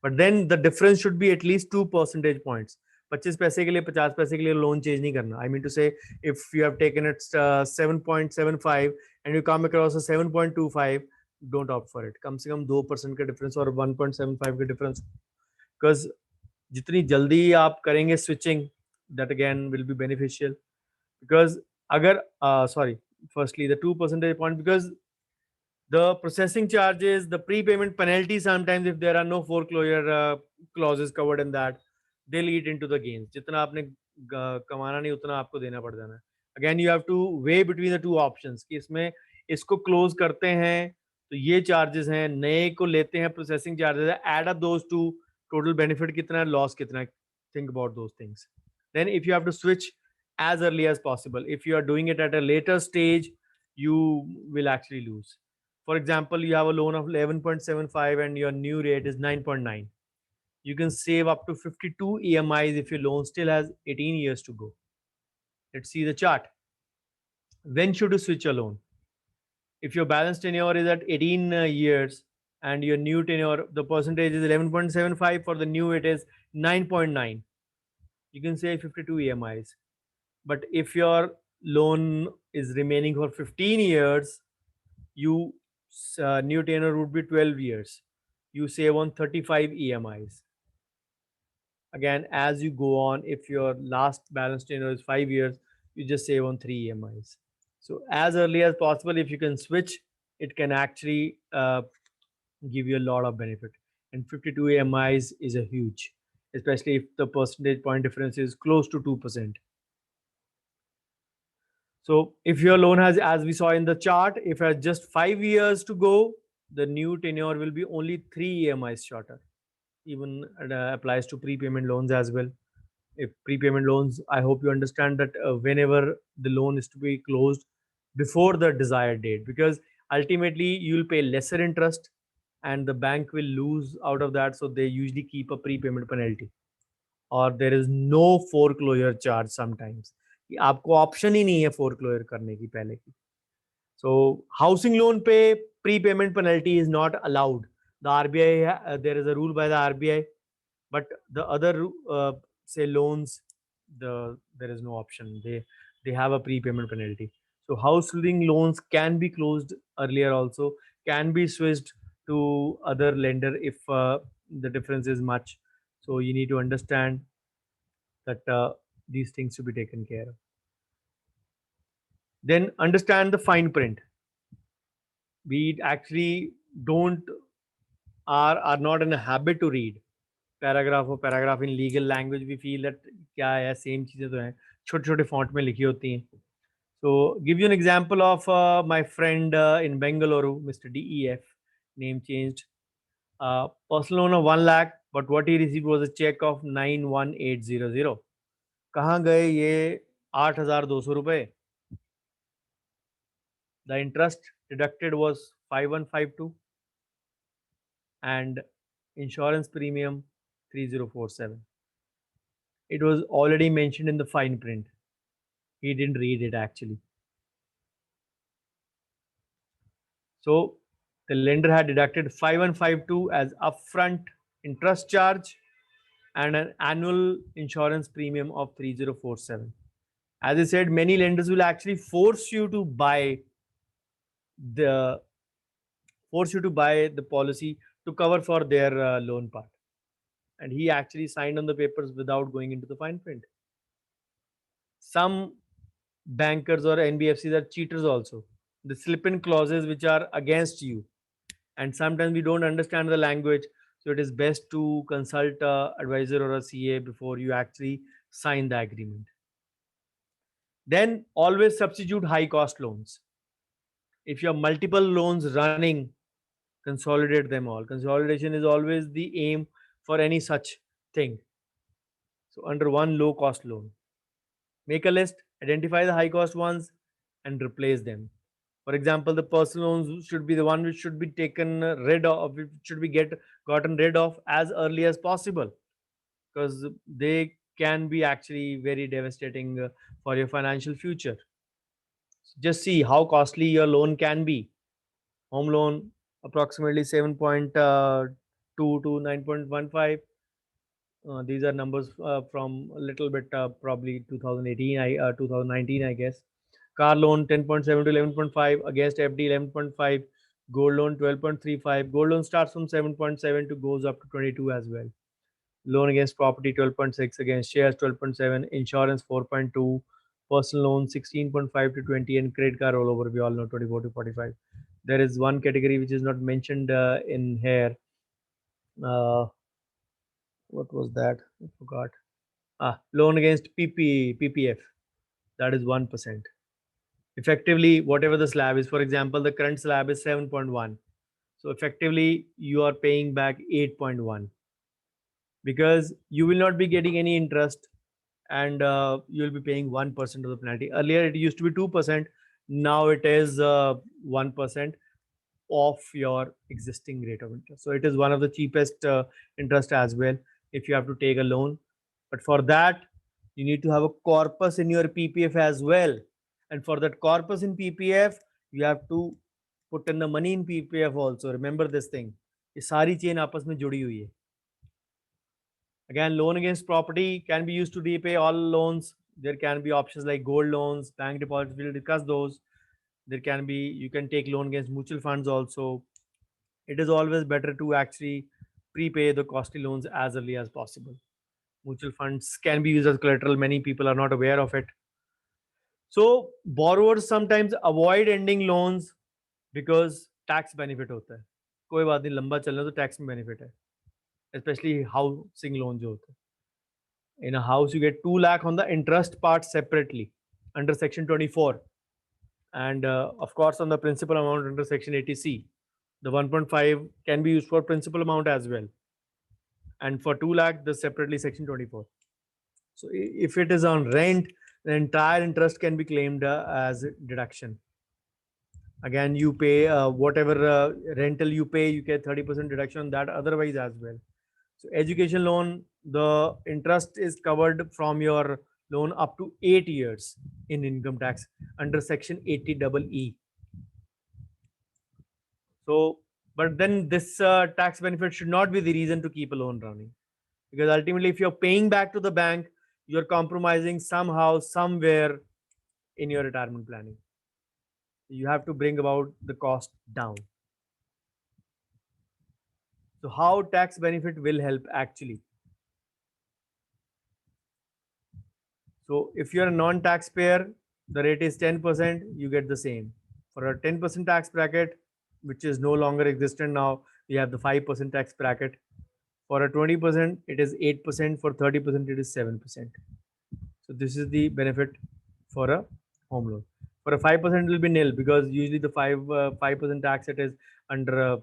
But then the difference should be at least 2 percentage points. 25 पैसे के लिए 50 पैसे के लिए loan change नहीं करना. I mean to say, if you have taken it 7.75 and you come across a 7.25, don't opt for it. कम से कम 2% का डिफरेंस और 1.75 का डिफरेंस, बिकॉज जितनी जल्दी आप करेंगे switching, that again will be beneficial. Because अगर sorry, firstly the 2 percentage point, because the processing charges, the prepayment penalty, sometimes if there are no foreclosure clauses covered in that, they'll eat into the gains. जितना आपने कमाना नहीं उतना आपको देना पड़ जाना है। Again you have to weigh between the two options कि इसमें इसको क्लोज करते हैं तो ये चार्जेस हैं, नए को लेते हैं प्रोसेसिंग चार्जेस है, add up those two, total benefit कितना है, लॉस कितना है, think about those things. Then if you have to switch as early as possible, if you are doing it at a later stage, you will actually lose. For example, you have a loan of 11.75 and your new rate is 9.9. You can save up to 52 EMIs if your loan still has 18 years to go. Let's see the chart. When should you switch a loan? If your balance tenure is at 18 years and your new tenure, the percentage is 11.75, for the new it is 9.9. You can save 52 EMIs. But if your loan is remaining for 15 years, you new tenure would be 12 years. You save on 35 EMIs. Again, as you go on, if your last balance tenure is 5 years, you just save on 3 EMIs. So as early as possible, if you can switch, it can actually give you a lot of benefit. And 52 EMIs is a huge, especially if the percentage point difference is close to 2%. So if your loan has, as we saw in the chart, if it has just 5 years to go, the new tenure will be only 3 EMIs shorter. Even applies to prepayment loans as well. If prepayment loans, I hope you understand that whenever the loan is to be closed before the desired date, because ultimately you'll pay lesser interest and the bank will lose out of that. So they usually keep a prepayment penalty, or there is no foreclosure charge sometimes. कि आपको option ही नहीं है foreclosure करने की पहले की. So housing loan pay prepayment penalty is not allowed. The RBI, there is a rule by the RBI, but the other say loans, there is no option. They have a prepayment penalty. So housing loans can be closed earlier also, can be switched to other lender if the difference is much. So you need to understand that these things should be taken care of. Then understand the fine print. We actually don't are not in a habit to read paragraph or paragraph in legal language. We feel that क्या है, same चीजें तो हैं, छोटे छोटे font में लिखी होती हैं. So give you an example of my friend in Bengaluru, Mr. DEF, name changed. Personal loan of 1 lakh, but what he received was a check of 91800. कहाँ गए ये 8,200 रुपए? The interest deducted was 5152 and insurance premium 3047. It was already mentioned in the fine print. He didn't read it actually. So the lender had deducted 5152 as upfront interest charge and an annual insurance premium of 3047. As I said, many lenders will actually force you to buy the policy to cover for their loan part. And he actually signed on the papers without going into the fine print. Some bankers or NBFCs are cheaters also. They slip in clauses which are against you. And sometimes we don't understand the language. So it is best to consult a advisor or a CA before you actually sign the agreement. Then always substitute high cost loans. If you have multiple loans running, consolidate them all. Consolidation is always the aim for any such thing. So under one low cost loan, make a list, identify the high cost ones and replace them. For example, the personal loans should be the one which should be taken rid of, it should be gotten rid of as early as possible, because they can be actually very devastating for your financial future. Just see how costly your loan can be. Home loan approximately 7.2 to 9.15. These are numbers from a little bit probably 2019, I guess. Car loan 10.7 to 11.5, against FD 11.5. Gold loan 12.35. Gold loan starts from 7.7 to goes up to 22 as well. Loan against property 12.6, against shares 12.7, insurance 4.2, personal loan 16.5 to 20, and credit card rollover we all know 24 to 45. There is one category which is not mentioned in here. What was that? I forgot. Loan against PPF, that is 1%. Effectively, whatever the slab is, for example, the current slab is 7.1. So effectively, you are paying back 8.1 because you will not be getting any interest, and you will be paying 1% of the penalty. Earlier, it used to be 2%. Now it is 1% of your existing rate of interest. So it is one of the cheapest interest as well if you have to take a loan. But for that, you need to have a corpus in your PPF as well. And for that corpus in PPF, you have to put in the money in PPF also. Remember this thing. ये सारी chain आपस में जुड़ी हुई है. Again, loan against property can be used to repay all loans. There can be options like gold loans, bank deposits. We'll discuss those. There can be, you can take loan against mutual funds also. It is always better to actually prepay the costly loans as early as possible. Mutual funds can be used as collateral. Many people are not aware of it. So borrowers sometimes avoid ending loans because tax benefit होता है. कोई बात नहीं, लंबा चलना तो tax में benefit है, especially housing loan जो होता है. In a house, you get 2 lakh on the interest part separately under section 24, and of course on the principal amount under section 80C. The 1.5 can be used for principal amount as well, and for 2 lakh the separately section 24. So if it is on rent, the entire interest can be claimed as deduction. Again, you pay whatever rental you pay, you get 30% deduction on that otherwise as well. So education loan, the interest is covered from your loan up to 8 years in income tax under section 80EE. So, but then this tax benefit should not be the reason to keep a loan running, because ultimately if you're paying back to the bank, you're compromising somehow, somewhere in your retirement planning. You have to bring about the cost down. So how tax benefit will help actually? So if you're a non-taxpayer, the rate is 10%, you get the same. For a 10% tax bracket, which is no longer existent now, we have the 5% tax bracket. For a 20%, it is 8%. For 30%, it is 7%. So this is the benefit for a home loan. For a 5%, it will be nil, because usually the 5% tax, it is under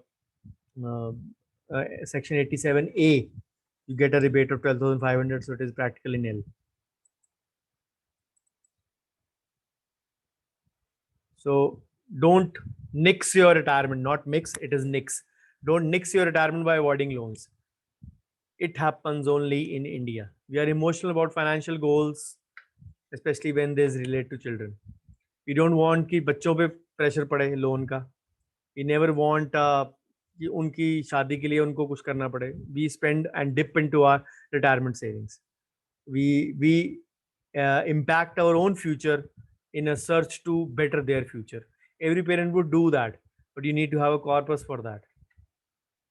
section 87A. You get a rebate of 12,500, so it is practically nil. So don't nix your retirement, not mix, it is nix. Don't nix your retirement by avoiding loans. It happens only in India. We are emotional about financial goals, especially when they relate to children. We don't want कि बच्चों पे pressure पड़े loan का. We never want कि उनकी शादी के लिए उनको कुछ करना पड़े. We spend and dip into our retirement savings. We impact our own future in a search to better their future. Every parent would do that, but you need to have a corpus for that.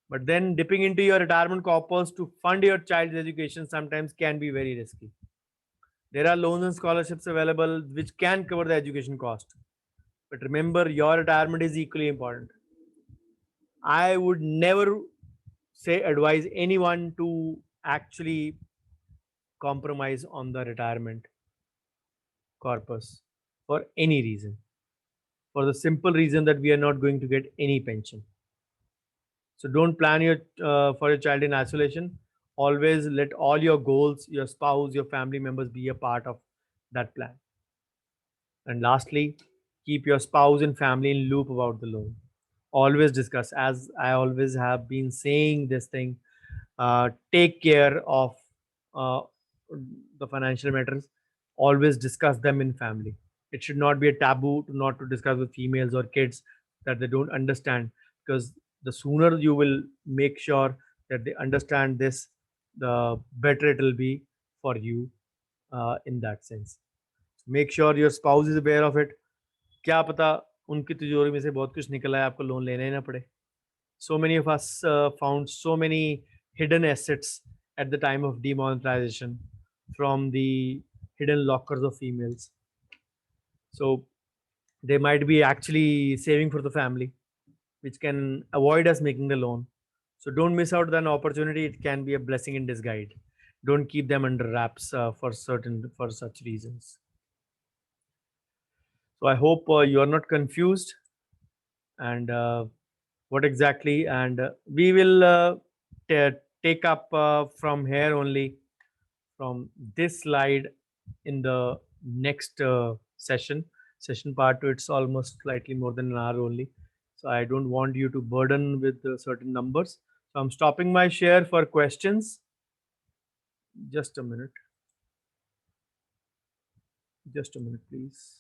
But then dipping into your retirement corpus to fund your child's education sometimes can be very risky. There are loans and scholarships available which can cover the education cost. But remember, your retirement is equally important. I would never advise anyone to actually compromise on the retirement corpus for any reason. For the simple reason that we are not going to get any pension. So don't plan your for your child in isolation. Always let all your goals, your spouse, your family members be a part of that plan. And lastly, keep your spouse and family in loop about the loan. Always discuss, as I always have been saying this thing. Take care of uh, the financial matters. Always discuss them in family. It should not be a taboo to not to discuss with females or kids that they don't understand, because the sooner you will make sure that they understand this, the better it will be for you in that sense. Make sure your spouse is aware of it. क्या पता उनकी तिजोरी में से बहुत कुछ निकला है, आपको लोन लेना ही ना पड़े. So many of us found so many hidden assets at the time of demonetization from the hidden lockers of females. So they might be actually saving for the family, which can avoid us making the loan. So don't miss out on an opportunity. It can be a blessing in disguise. Don't keep them under wraps for such reasons. So I hope you are not confused and what exactly, and we will take up from here only from this slide in the next session part 2. It's almost slightly more than an hour only, so I don't want you to burden with certain numbers. So I'm stopping my share for questions. Just a minute, please.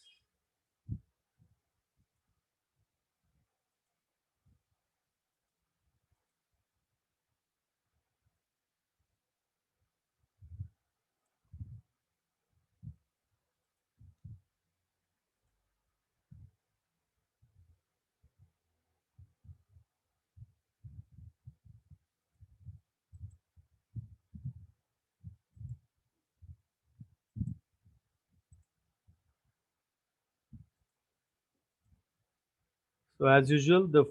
So as usual, the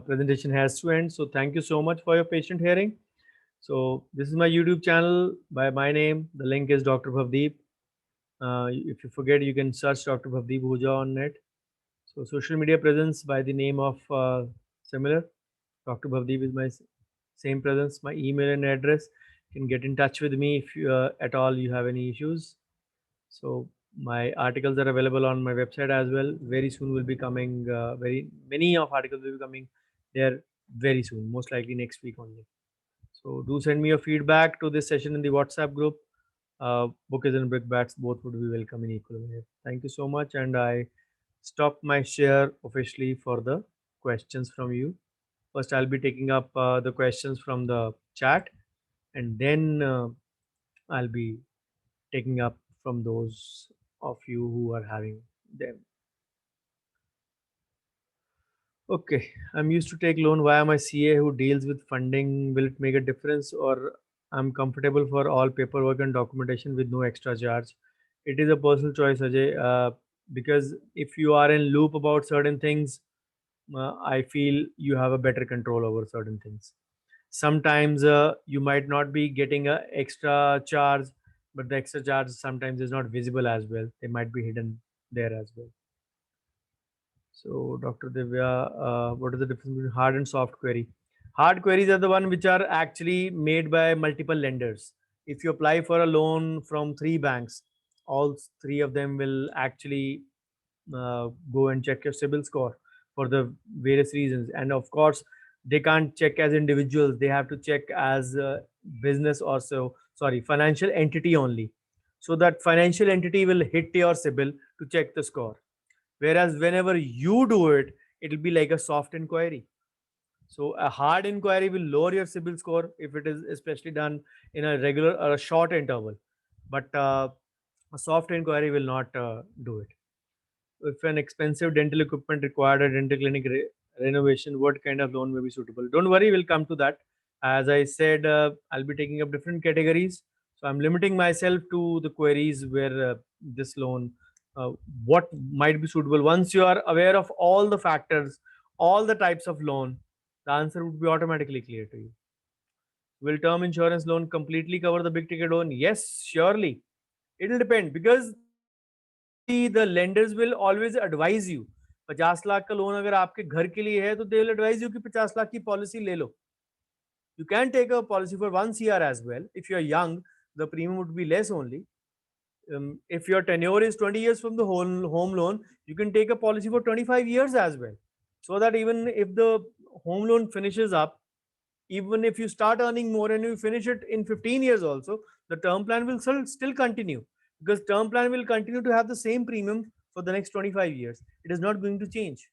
presentation has to end. So thank you so much for your patient hearing. So this is my YouTube channel by my name. The link is Dr. Bhavdeep. If you forget, you can search Dr. Bhavdeep Huja on net. So social media presence by the name of similar. Dr. Bhavdeep is my same presence. My email and address. You can get in touch with me if you, at all you have any issues. So my articles are available on my website as well. Very soon will be coming. Very many of articles will be coming there very soon. Most likely next week only. So do send me your feedback to this session in the WhatsApp group. Bookers and brickbats both would be welcome in equal way. Thank you so much, and I stop my share officially for the questions from you. First, I'll be taking up the questions from the chat, and then I'll be taking up from those of you who are having them. Okay, I'm used to take loan via my CA who deals with funding. Will it make a difference, or I'm comfortable for all paperwork and documentation with no extra charge? It is a personal choice, Ajay. Because if you are in loop about certain things, I feel you have a better control over certain things. Sometimes you might not be getting a extra charge, but the extra charge sometimes is not visible as well. They might be hidden there as well. So, Dr. Divya, what is the difference between hard and soft query? Hard queries are the one which are actually made by multiple lenders. If you apply for a loan from 3 banks, all three of them will actually go and check your CIBIL score for the various reasons. And of course, they can't check as individuals; they have to check as a business or so. Sorry, financial entity only. So that financial entity will hit your CIBIL to check the score. Whereas whenever you do it, it'll be like a soft inquiry. So a hard inquiry will lower your CIBIL score if it is especially done in a regular or a short interval. But a soft inquiry will not do it. If an expensive dental equipment required a dental clinic renovation, what kind of loan may be suitable? Don't worry, we'll come to that. As I said, I'll be taking up different categories. So I'm limiting myself to the queries where this loan, uh, what might be suitable. Once you are aware of all the factors, all the types of loan, the answer would be automatically clear to you. Will term insurance loan completely cover the big ticket loan? Yes, surely. It'll depend because the lenders will always advise you. 50 lakh का loan अगर आपके घर के लिए है तो they will advise you कि 50 लाख की पॉलिसी ले लो. You can take a policy for 1 CR as well. If you are young, the premium would be less only. If your tenure is 20 years from the whole home loan, you can take a policy for 25 years as well. So that even if the home loan finishes up, even if you start earning more and you finish it in 15 years also, the term plan will still continue, because term plan will continue to have the same premium for the next 25 years. It is not going to change.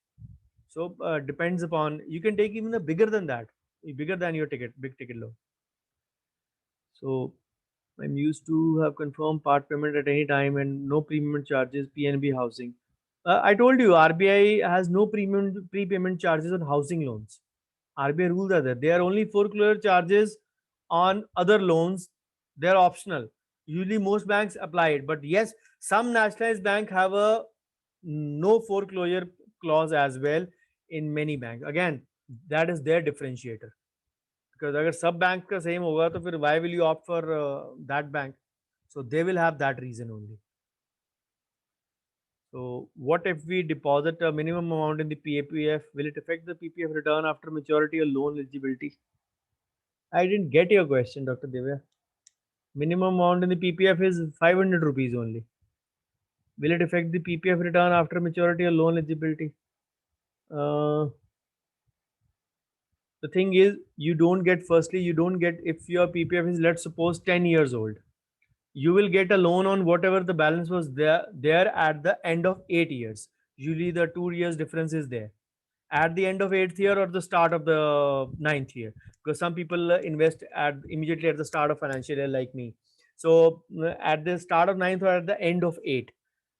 So depends upon, you can take even a bigger than that, bigger than your big ticket loan. So I'm used to have confirmed part payment at any time and no premium charges, PNB housing. I told you RBI has no prepayment charges on housing loans. RBI rules are there. They are only foreclosure charges on other loans. They are optional. Usually most banks apply it, but yes, some nationalized bank have a no foreclosure clause as well in many banks. Again, that is their differentiator. Because अगर सब bank का same होगा तो फिर why will you opt for that bank? So they will have that reason only. So what if we deposit a minimum amount in the PAPF? Will it affect the PPF return after maturity or loan eligibility? I didn't get your question, Dr. Divya. Minimum amount in the PPF is 500 rupees only. Will it affect the PPF return after maturity or loan eligibility? The thing is, you don't get, firstly, you don't get, if your PPF is, let's suppose, 10 years old, you will get a loan on whatever the balance was there at the end of 8 years. Usually the 2 years difference is there at the end of 8th year or the start of the 9th year, because some people invest at immediately at the start of financial year like me. So at the start of 9th or at the end of 8,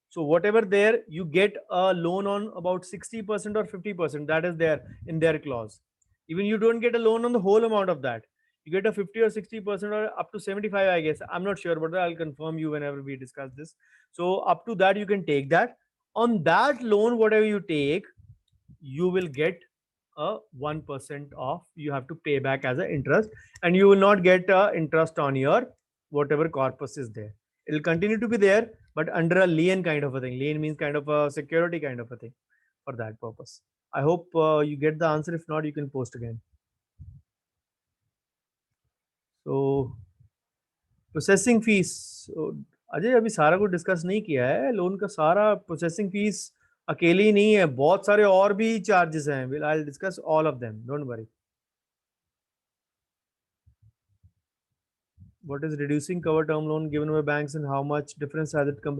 so whatever there, you get a loan on about 60% or 50%, that is there in their clause. Even you don't get a loan on the whole amount of that, you get a 50 or 60% or up to 75, I guess. I'm not sure, but I'll confirm you whenever we discuss this. So up to that you can take that. On that loan, whatever you take, you will get a 1% off. You have to pay back as an interest, and you will not get interest on your whatever corpus is there. It will continue to be there, but under a lien kind of a thing. Lien means kind of a security kind of a thing for that purpose. I hope you get the answer. If not, you can post again. So processing fees, Ajay अभी सारा कुछ discuss नहीं किया है loan का सारा. Processing fees अकेली ही नहीं है, बहुत सारे और भी चार्जेस हैं. Will I discuss all of them, don't worry. What is reducing cover term loan given by banks and how much difference has it come?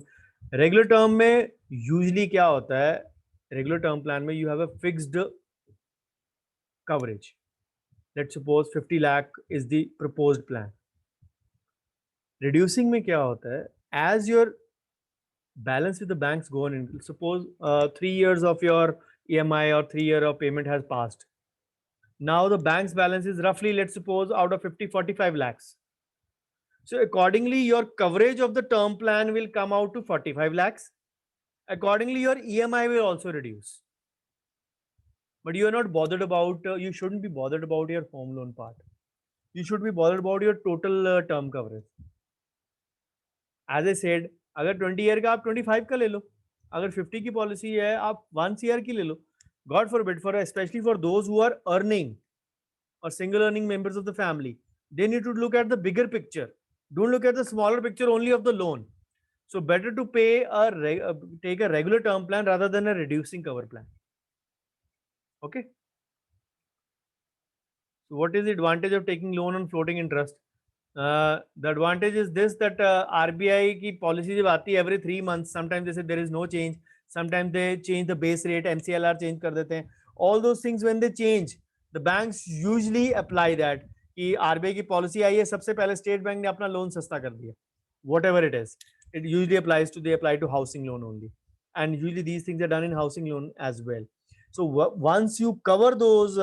Regular term में यूजुअली क्या होता है, रेगुलर टर्म प्लान में you have a fixed coverage. Let's suppose 50 lakh is the proposed plan. Reducing में क्या होता है, as your balance with the banks go on in, suppose 3 years of your EMI or 3 year of payment has passed. Now the bank's balance is roughly, let's suppose, out of 50 45 lakhs. So accordingly your coverage of the term plan will come out to 45 lakhs. Accordingly your EMI will also reduce. But you are not bothered about you shouldn't be bothered about your home loan part. You should be bothered about your total term coverage. As I said, अगर 20 year का आप 25 का ले लो, अगर 50 की policy है आप 1 year की ले लो. God forbid, for specially for those who are earning और single earning members of the family, they need to look at the bigger picture. Don't look at the smaller picture only of the loan. So better to pay take a regular term plan rather than a reducing cover plan. Okay. So what is the advantage of taking loan on floating interest? The advantage is this, that RBI की policy जब आती है every 3 months, sometimes they say there is no change, sometimes they change the base rate, MCLR change कर देते हैं. All those things when they change, the banks usually apply that. कि RBI की policy आई है, सबसे पहले स्टेट बैंक ने अपना लोन सस्ता कर दिया. Whatever it is, it usually applies to, they apply to housing loan only, and usually these things are done in housing loan as well. So once you cover those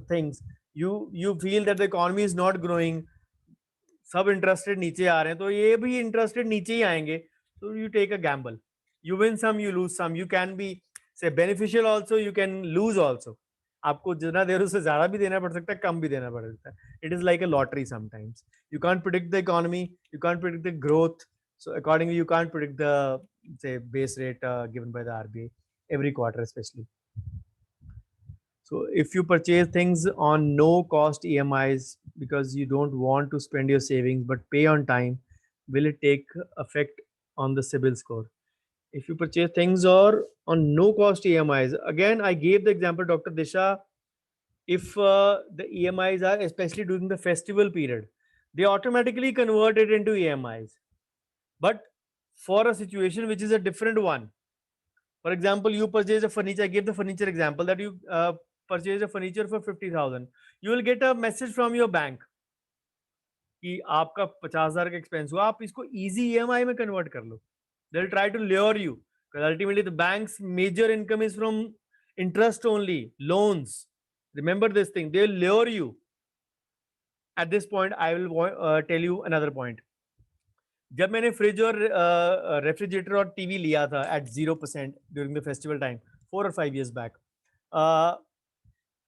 things, you feel that the economy is not growing, सब interested नीचे आ रहे हैं, तो ये भी interested नीचे ही आएंगे. तो you take a gamble, you win some you lose some, you can be say beneficial also, you can lose also. आपको जितना देर उससे ज्यादा भी देना पड़ सकता है, कम भी देना पड़ सकता है. It is like a lottery sometimes. You can't predict the economy, you can't predict the growth, so accordingly you can't predict the say base rate given by the RBI every quarter especially. So if you purchase things on no cost EMIs because you don't want to spend your savings but pay on time, will it take effect on the CIBIL score? If you purchase things or on no cost EMIs, again I gave the example, Dr. Disha, if the EMIs are especially during the festival period, they automatically convert it into EMIs. But for a situation which is a different one, for example, you purchase a furniture, I gave the furniture example, that you purchase a furniture for 50,000, you will get a message from your bank कि आपका 50,000 का expense हुआ, आप इसको easy EMI में convert कर लो. They will try to lure you Because ultimately the bank's major income is from interest only, loans. Remember this thing, they'll lure you. At this point, I will tell you another point. जब मैंने fridge और refrigerator और TV लिया था at 0% during the festival time 4 or 5 years back,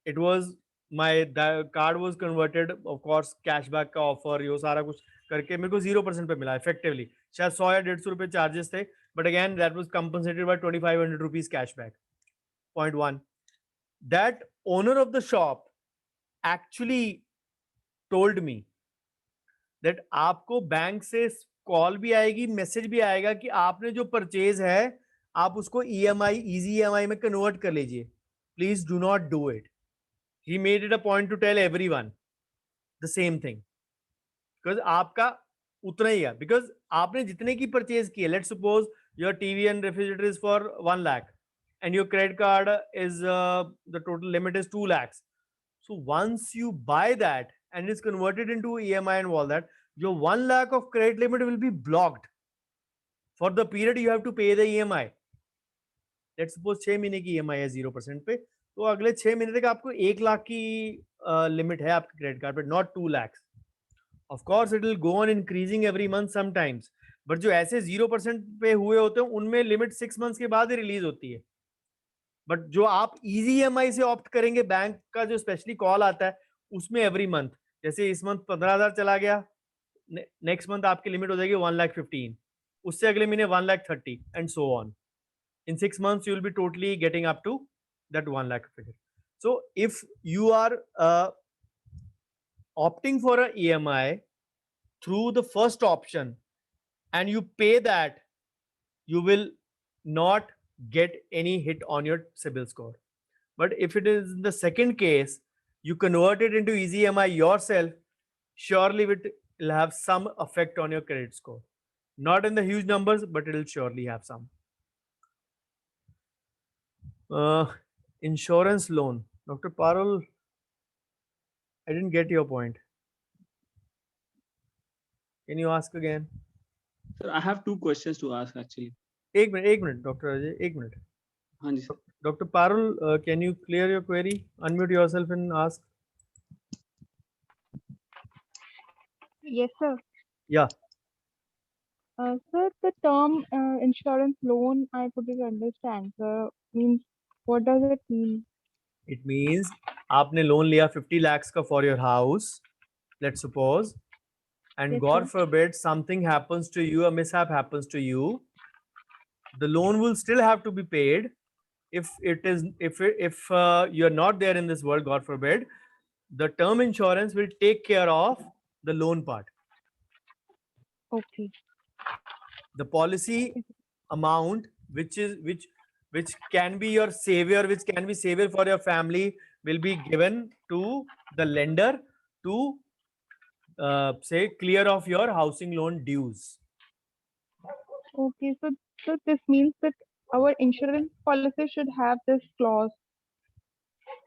it was the card was converted, of course cashback का offer, ये सारा कुछ करके मेरे को 0% पे मिला effectively. शायद 100 या 150 रुपए charges थे, but again that was compensated by 2500 rupees cashback. Point one, that owner of the shop actually told me that आपको बैंक से कॉल भी आएगी, मैसेज भी आएगा कि आपने जो परचेज है आप उसको ईएमआई, इजी ईएमआई में कन्वर्ट कर लीजिए. Please do not do it. He made it a point to tell everyone the same thing, because आपका उतना ही है. बिकॉज आपने जितने की परचेज की है, let's suppose your TV and refrigerator is for 1 lakh and your credit card is the total limit is 2 lakhs. So once you buy that and it's converted into EMI and all that, your 1 lakh of credit limit will be blocked for the period you have to pay the EMI. Let's suppose 6 महीने की EMI है 0% पे, तो अगले 6 महीने तक आपको 1 लाख की लिमिट है आपके क्रेडिट कार्ड पे, not 2 lakhs. Of course it will go on increasing every month sometimes, but जो ऐसे 0% पे हुए होते हैं उनमें लिमिट 6 months के बाद ही रिलीज होती है. बट जो आप इजी EMI से ऑप्ट करेंगे, बैंक का जो स्पेशली कॉल आता है उसमें एवरी मंथ, जैसे इस मंथ 15,000 चला गया, नेक्स्ट मंथ आपकी लिमिट हो जाएगी 1,15,000, उससे अगले महीने 1,30,000 and so on. In 6 months you will be totally getting up to that 1 lakh figure. So if you are opting for a EMI through the first option and you pay that, you will not get any hit on your CIBIL score. But if it is the second case, you convert it into easy EMI yourself, surely it will have some effect on your credit score. Not in the huge numbers, but it will surely have some. Insurance loan. Dr. Parul, I didn't get your point. Can you ask again? Sir, I have two questions to ask actually. एक minute Dr. Ajay, एक minute. हाँ जी sir. Dr. Parul, can you clear your query? Unmute yourself and ask. Yes, sir. Yeah. Sir, the term insurance loan, I couldn't understand. Means, what does it mean? It means आपने loan लिया 50 lakhs का for your house, let's suppose, and Yes, God sir. forbid something happens to you, a mishap happens to you, the loan will still have to be paid. If you're not there in this world, God forbid, the term insurance will take care of the loan part. Okay. The policy amount, which can be your savior, which can be savior for your family, will be given to the lender to say clear off your housing loan dues. Okay. So this means that our insurance policy should have this clause.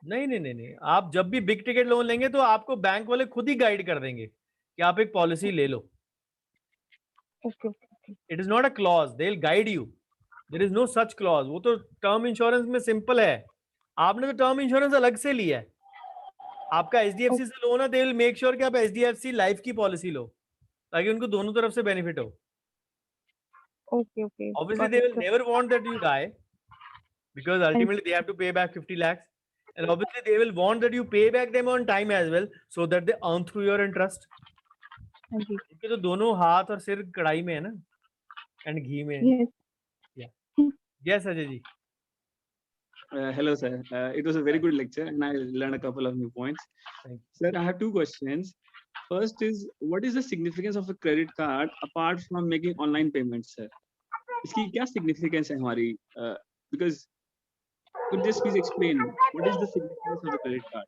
नहीं, आप जब भी big ticket loan लेंगे तो आपको bank वाले खुद ही guide कर देंगे कि आप एक पॉलिसी ले लो. Okay. It is not a clause, they will guide you. There is no such clause. वो तो टर्म इंश्योरेंस में सिंपल है. आपने तो टर्म इंश्योरेंस अलग से लिया है. आपका HDFC से लोन है, they will make sure कि आप HDFC लाइफ की पॉलिसी लो ताकि उनको दोनों तरफ से बेनिफिट हो. Okay. Obviously Got they it, will sir. never want that you die, because ultimately they have to pay back 50 lakhs, and obviously they will want that you pay back them on time as well, so that they earn through your interest. हाँ जी. क्योंकि तो दोनों हाथ और सिर कढ़ाई में है ना, एंड घी में. Yes. Yes, Ajay ji. Hello sir. It was a very good lecture and I learned a couple of new points. Thank Sir, I have two questions. First is, what is the significance of a credit card apart from making online payments, sir? इसकी क्या significance है हमारी? Because could you just please explain what is the significance of the credit card?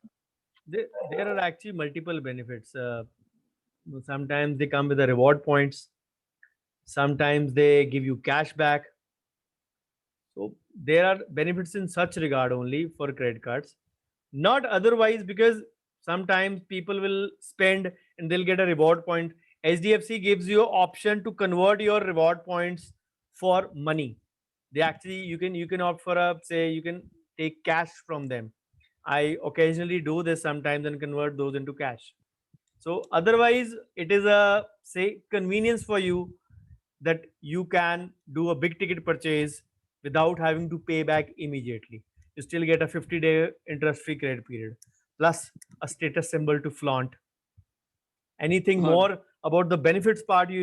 There are actually multiple benefits. Sometimes they come with the reward points. Sometimes they give you cash back. So there are benefits in such regard only for credit cards, not otherwise, because sometimes people will spend and they'll get a reward point. HDFC gives you option to convert your reward points for money. They actually, you can opt for a, say you can take cash from them. I occasionally do this sometimes and convert those into cash. So otherwise, it is a, say, convenience for you that you can do a big ticket purchase without having to pay back immediately. You still get a 50-day interest-free credit period, plus a status symbol to flaunt. Anything Got it. more about the benefits part, you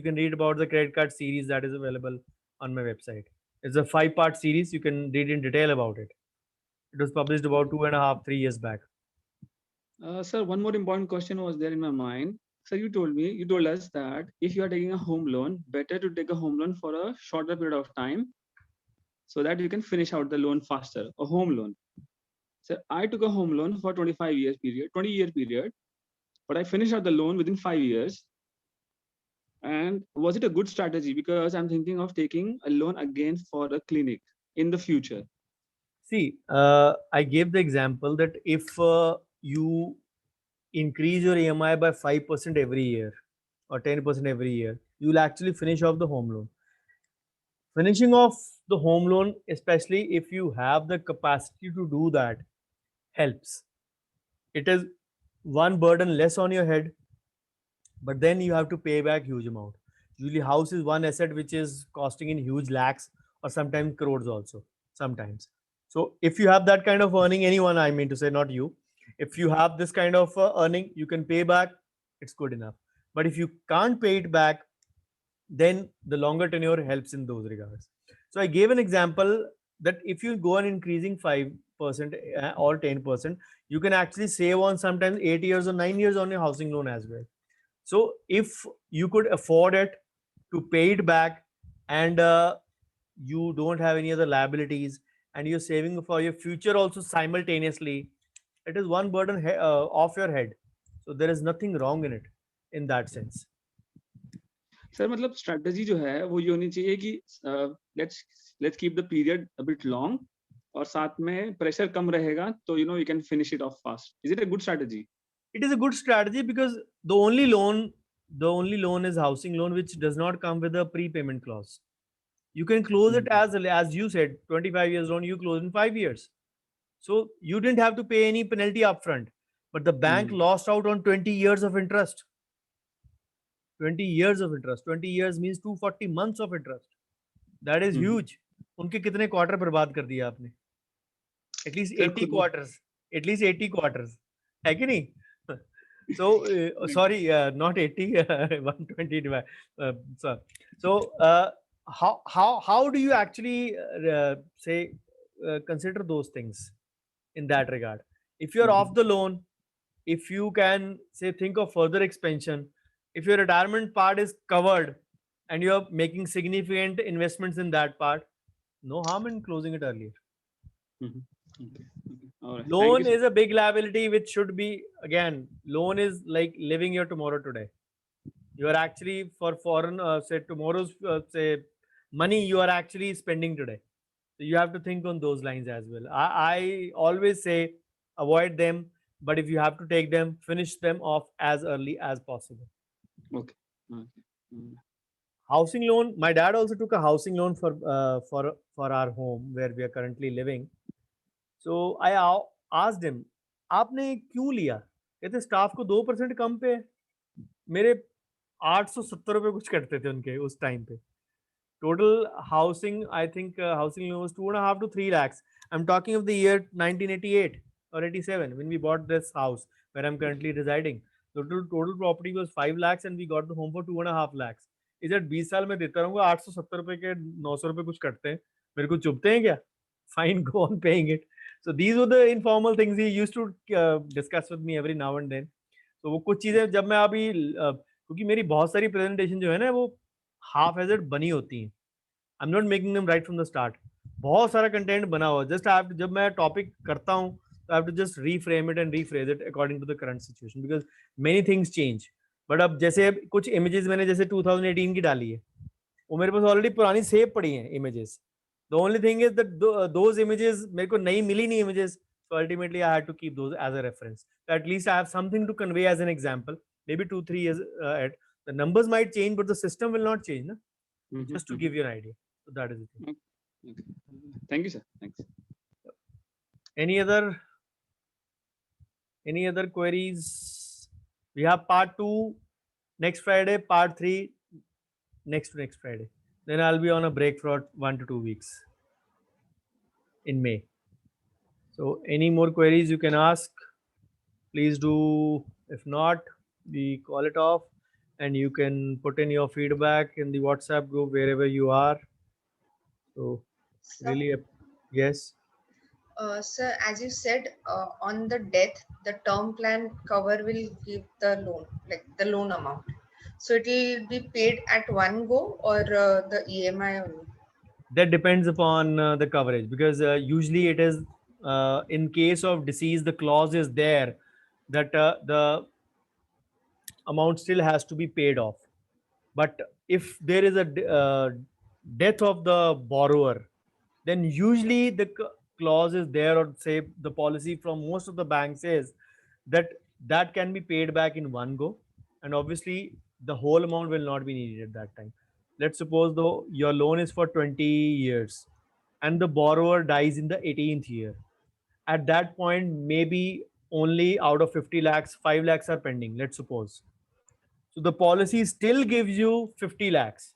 can read about the credit card series that is available on my website. It's a 5-part series. You can read in detail about it. It was published about 2.5, 3 years back. Sir, one more important question was there in my mind. So you told us that if you are taking a home loan, better to take a home loan for a shorter period of time so that you can finish out the loan faster, a home loan. So I took a home loan for 20-year period, but I finished out the loan within 5 years. And was it a good strategy? Because I'm thinking of taking a loan again for a clinic in the future. See, I gave the example that if you increase your EMI by 5% every year or 10% every year, you will actually finish off the home loan. Finishing off the home loan, especially if you have the capacity to do that, helps. It is one burden less on your head, but then you have to pay back huge amount. Usually house is one asset which is costing in huge lakhs or sometimes crores also sometimes. So if you have that kind of earning, anyone, I mean to say, not you, if you have this kind of earning, you can pay back, it's good enough. But if you can't pay it back, then the longer tenure helps in those regards. So I gave an example that if you go on increasing 5% or 10%, you can actually save on sometimes 8 years or 9 years on your housing loan as well. So if you could afford it to pay it back, and you don't have any other liabilities, and you're saving for your future also simultaneously, it is one burden off your head. So there is nothing wrong in it in that sense. Sir मतलब strategy जो है वो ये होनी चाहिए कि let's keep the period a bit long और साथ में प्रेशर कम रहेगा तो you know you can finish it of fast. Is it a good strategy? It is a good strategy because the only loan is housing loan, which does not come with a prepayment clause. You can close it as you said, 25 years loan, you close in 5 years. So you didn't have to pay any penalty upfront, but the bank lost out on 20 years of interest. 20 years of interest. 20 years means 240 months of interest. That is huge. उनके कितने quarter बर्बाद कर दिया आपने? At least 80 quarters. At least 80 quarters. है कि नहीं? So sorry, not 80, 120 divided. So how do you actually say consider those things in that regard? If you're off the loan, if you can say think of further expansion, if your retirement part is covered and you're making significant investments in that part, no harm in closing it earlier. Okay. All right. Loan is a big liability which should be, again, loan is like living your tomorrow today. You are actually for foreign, say tomorrow's say money you are actually spending today. So you have to think on those lines as well. I always say avoid them, but if you have to take them, finish them off as early as possible. Okay. Housing loan. My dad also took a housing loan for our home where we are currently living. So I asked him, आपने क्यों लिया? कहते staff को 2% कम पे मेरे 870 रुपए कुछ कटते थे उनके उस टाइम पे. Total housing, I think housing loan was 2.5 to 3 lakhs. I'm talking of the year 1988 or 87 when we bought this house where I'm currently residing. The total property was 5 lakhs and we got the home for 2.5 lakhs. Is that 20 साल में देता रहूंगा 870 रुपए के 900 रुपए कुछ कटते हैं, मेरे को चुभते हैं क्या? Fine, go on paying it. So these were the informal things he used to discuss with me every now and then. So वो कुछ चीजें जब मैं अभी क्योंकि मेरी बहुत सारी प्रेजेंटेशन जो है ना वो हाफ एजेड बनी होती हैं. I am not making them right from the start. बहुत सारा कंटेंट बना हुआ. जस्ट आई हैव, जब मैं टॉपिक करता हूँ तो I have to just reframe it and rephrase it according to the current situation because many things change. But अब जैसे कुछ इमेजेस मैंने जैसे 2018 की डाली है, वो मेरे पास ऑलरेडी पुरानी सेव पड़ी हैं images. The only thing is that those images मेरे को नई मिली नहीं images, so ultimately I had to keep those as a reference. So at least I have something to convey as an example. Maybe 2-3 years ahead, the numbers might change, but the system will not change. Na? Just to give you an idea. So that is the thing. Okay. Thank you, sir. Thanks. Any other queries? We have part 2 next Friday, part 3 next to next Friday. Then I'll be on a break for 1 to 2 weeks in May. So any more queries you can ask, please do. If not, we call it off, and you can put in your feedback in the WhatsApp group wherever you are. So really, yes. Sir, as you said, on the death, the term plan cover will give the loan, like the loan amount. So it will be paid at one go or the EMI only. That depends upon the coverage, because usually it is in case of disease, the clause is there that the amount still has to be paid off. But if there is a death of the borrower, then usually the clause is there, or say the policy from most of the banks is that that can be paid back in one go, and obviously the whole amount will not be needed at that time. Let's suppose though your loan is for 20 years and the borrower dies in the 18th year. At that point, maybe only out of 50 lakhs 5 lakhs are pending, let's suppose. So the policy still gives you 50 lakhs.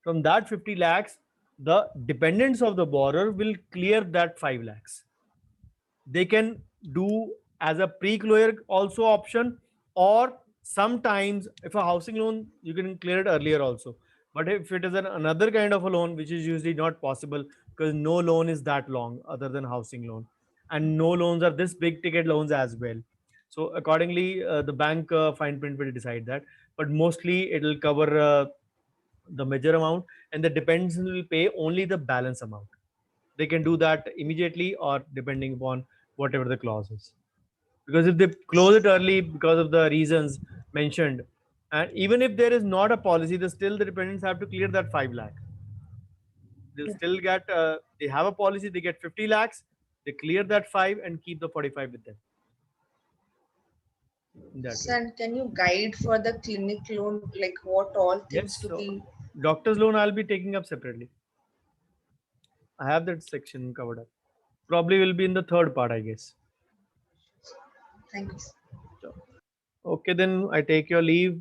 From that 50 lakhs, the dependents of the borrower will clear that 5 lakhs. They can do as a pre-closure also option, or sometimes if a housing loan, you can clear it earlier also. But if it is another kind of a loan, which is usually not possible, because no loan is that long other than housing loan, and no loans are this big ticket loans as well. So accordingly, the bank fine print will decide that, but mostly it will cover the major amount, and the dependents will pay only the balance amount. They can do that immediately or depending upon whatever the clause is. Because if they close it early because of the reasons mentioned, and even if there is not a policy, the still the dependents have to clear that 5 lakh. They'll still get they have a policy, they get 50 lakhs, they clear that 5 and keep the 45 with them. In that way. Sir, can you guide for the clinic loan, like what all things Yes, to so be? doctor's loan I'll be taking up separately. I have that section covered up. Probably will be in the third part, I guess. Thank you, sir. So, okay, then I take your leave.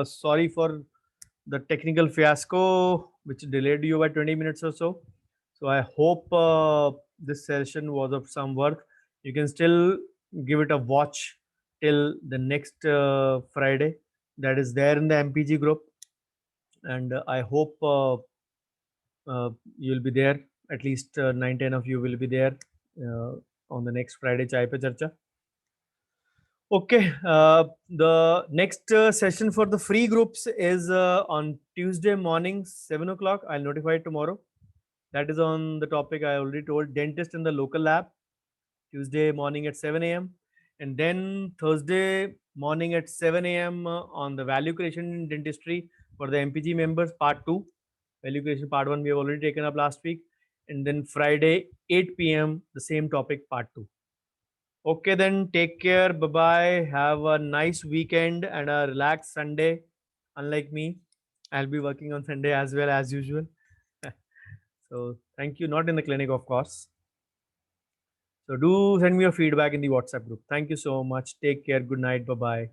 Sorry for the technical fiasco which delayed you by 20 minutes or so. So I hope this session was of some worth. You can still give it a watch till the next Friday. That is there in the MPG group, and I hope you'll be there. At least 9-10 of you will be there on the next Friday Chai Pe Charcha. Okay, the next session for the free groups is on Tuesday morning, 7 o'clock. I'll notify it tomorrow. That is on the topic I already told, dentist in the local lab, Tuesday morning at 7 a.m. And then Thursday morning at 7 a.m. On the value creation in dentistry for the MPG members, part 2. Value creation part 1 we have already taken up last week. And then Friday, 8 p.m., the same topic, part 2. Okay, then take care. Bye bye. Have a nice weekend and a relaxed Sunday. Unlike me, I'll be working on Sunday as well as usual. So, thank you. Not in the clinic, of course. So, do send me your feedback in the WhatsApp group. Thank you so much. Take care. Good night. Bye bye.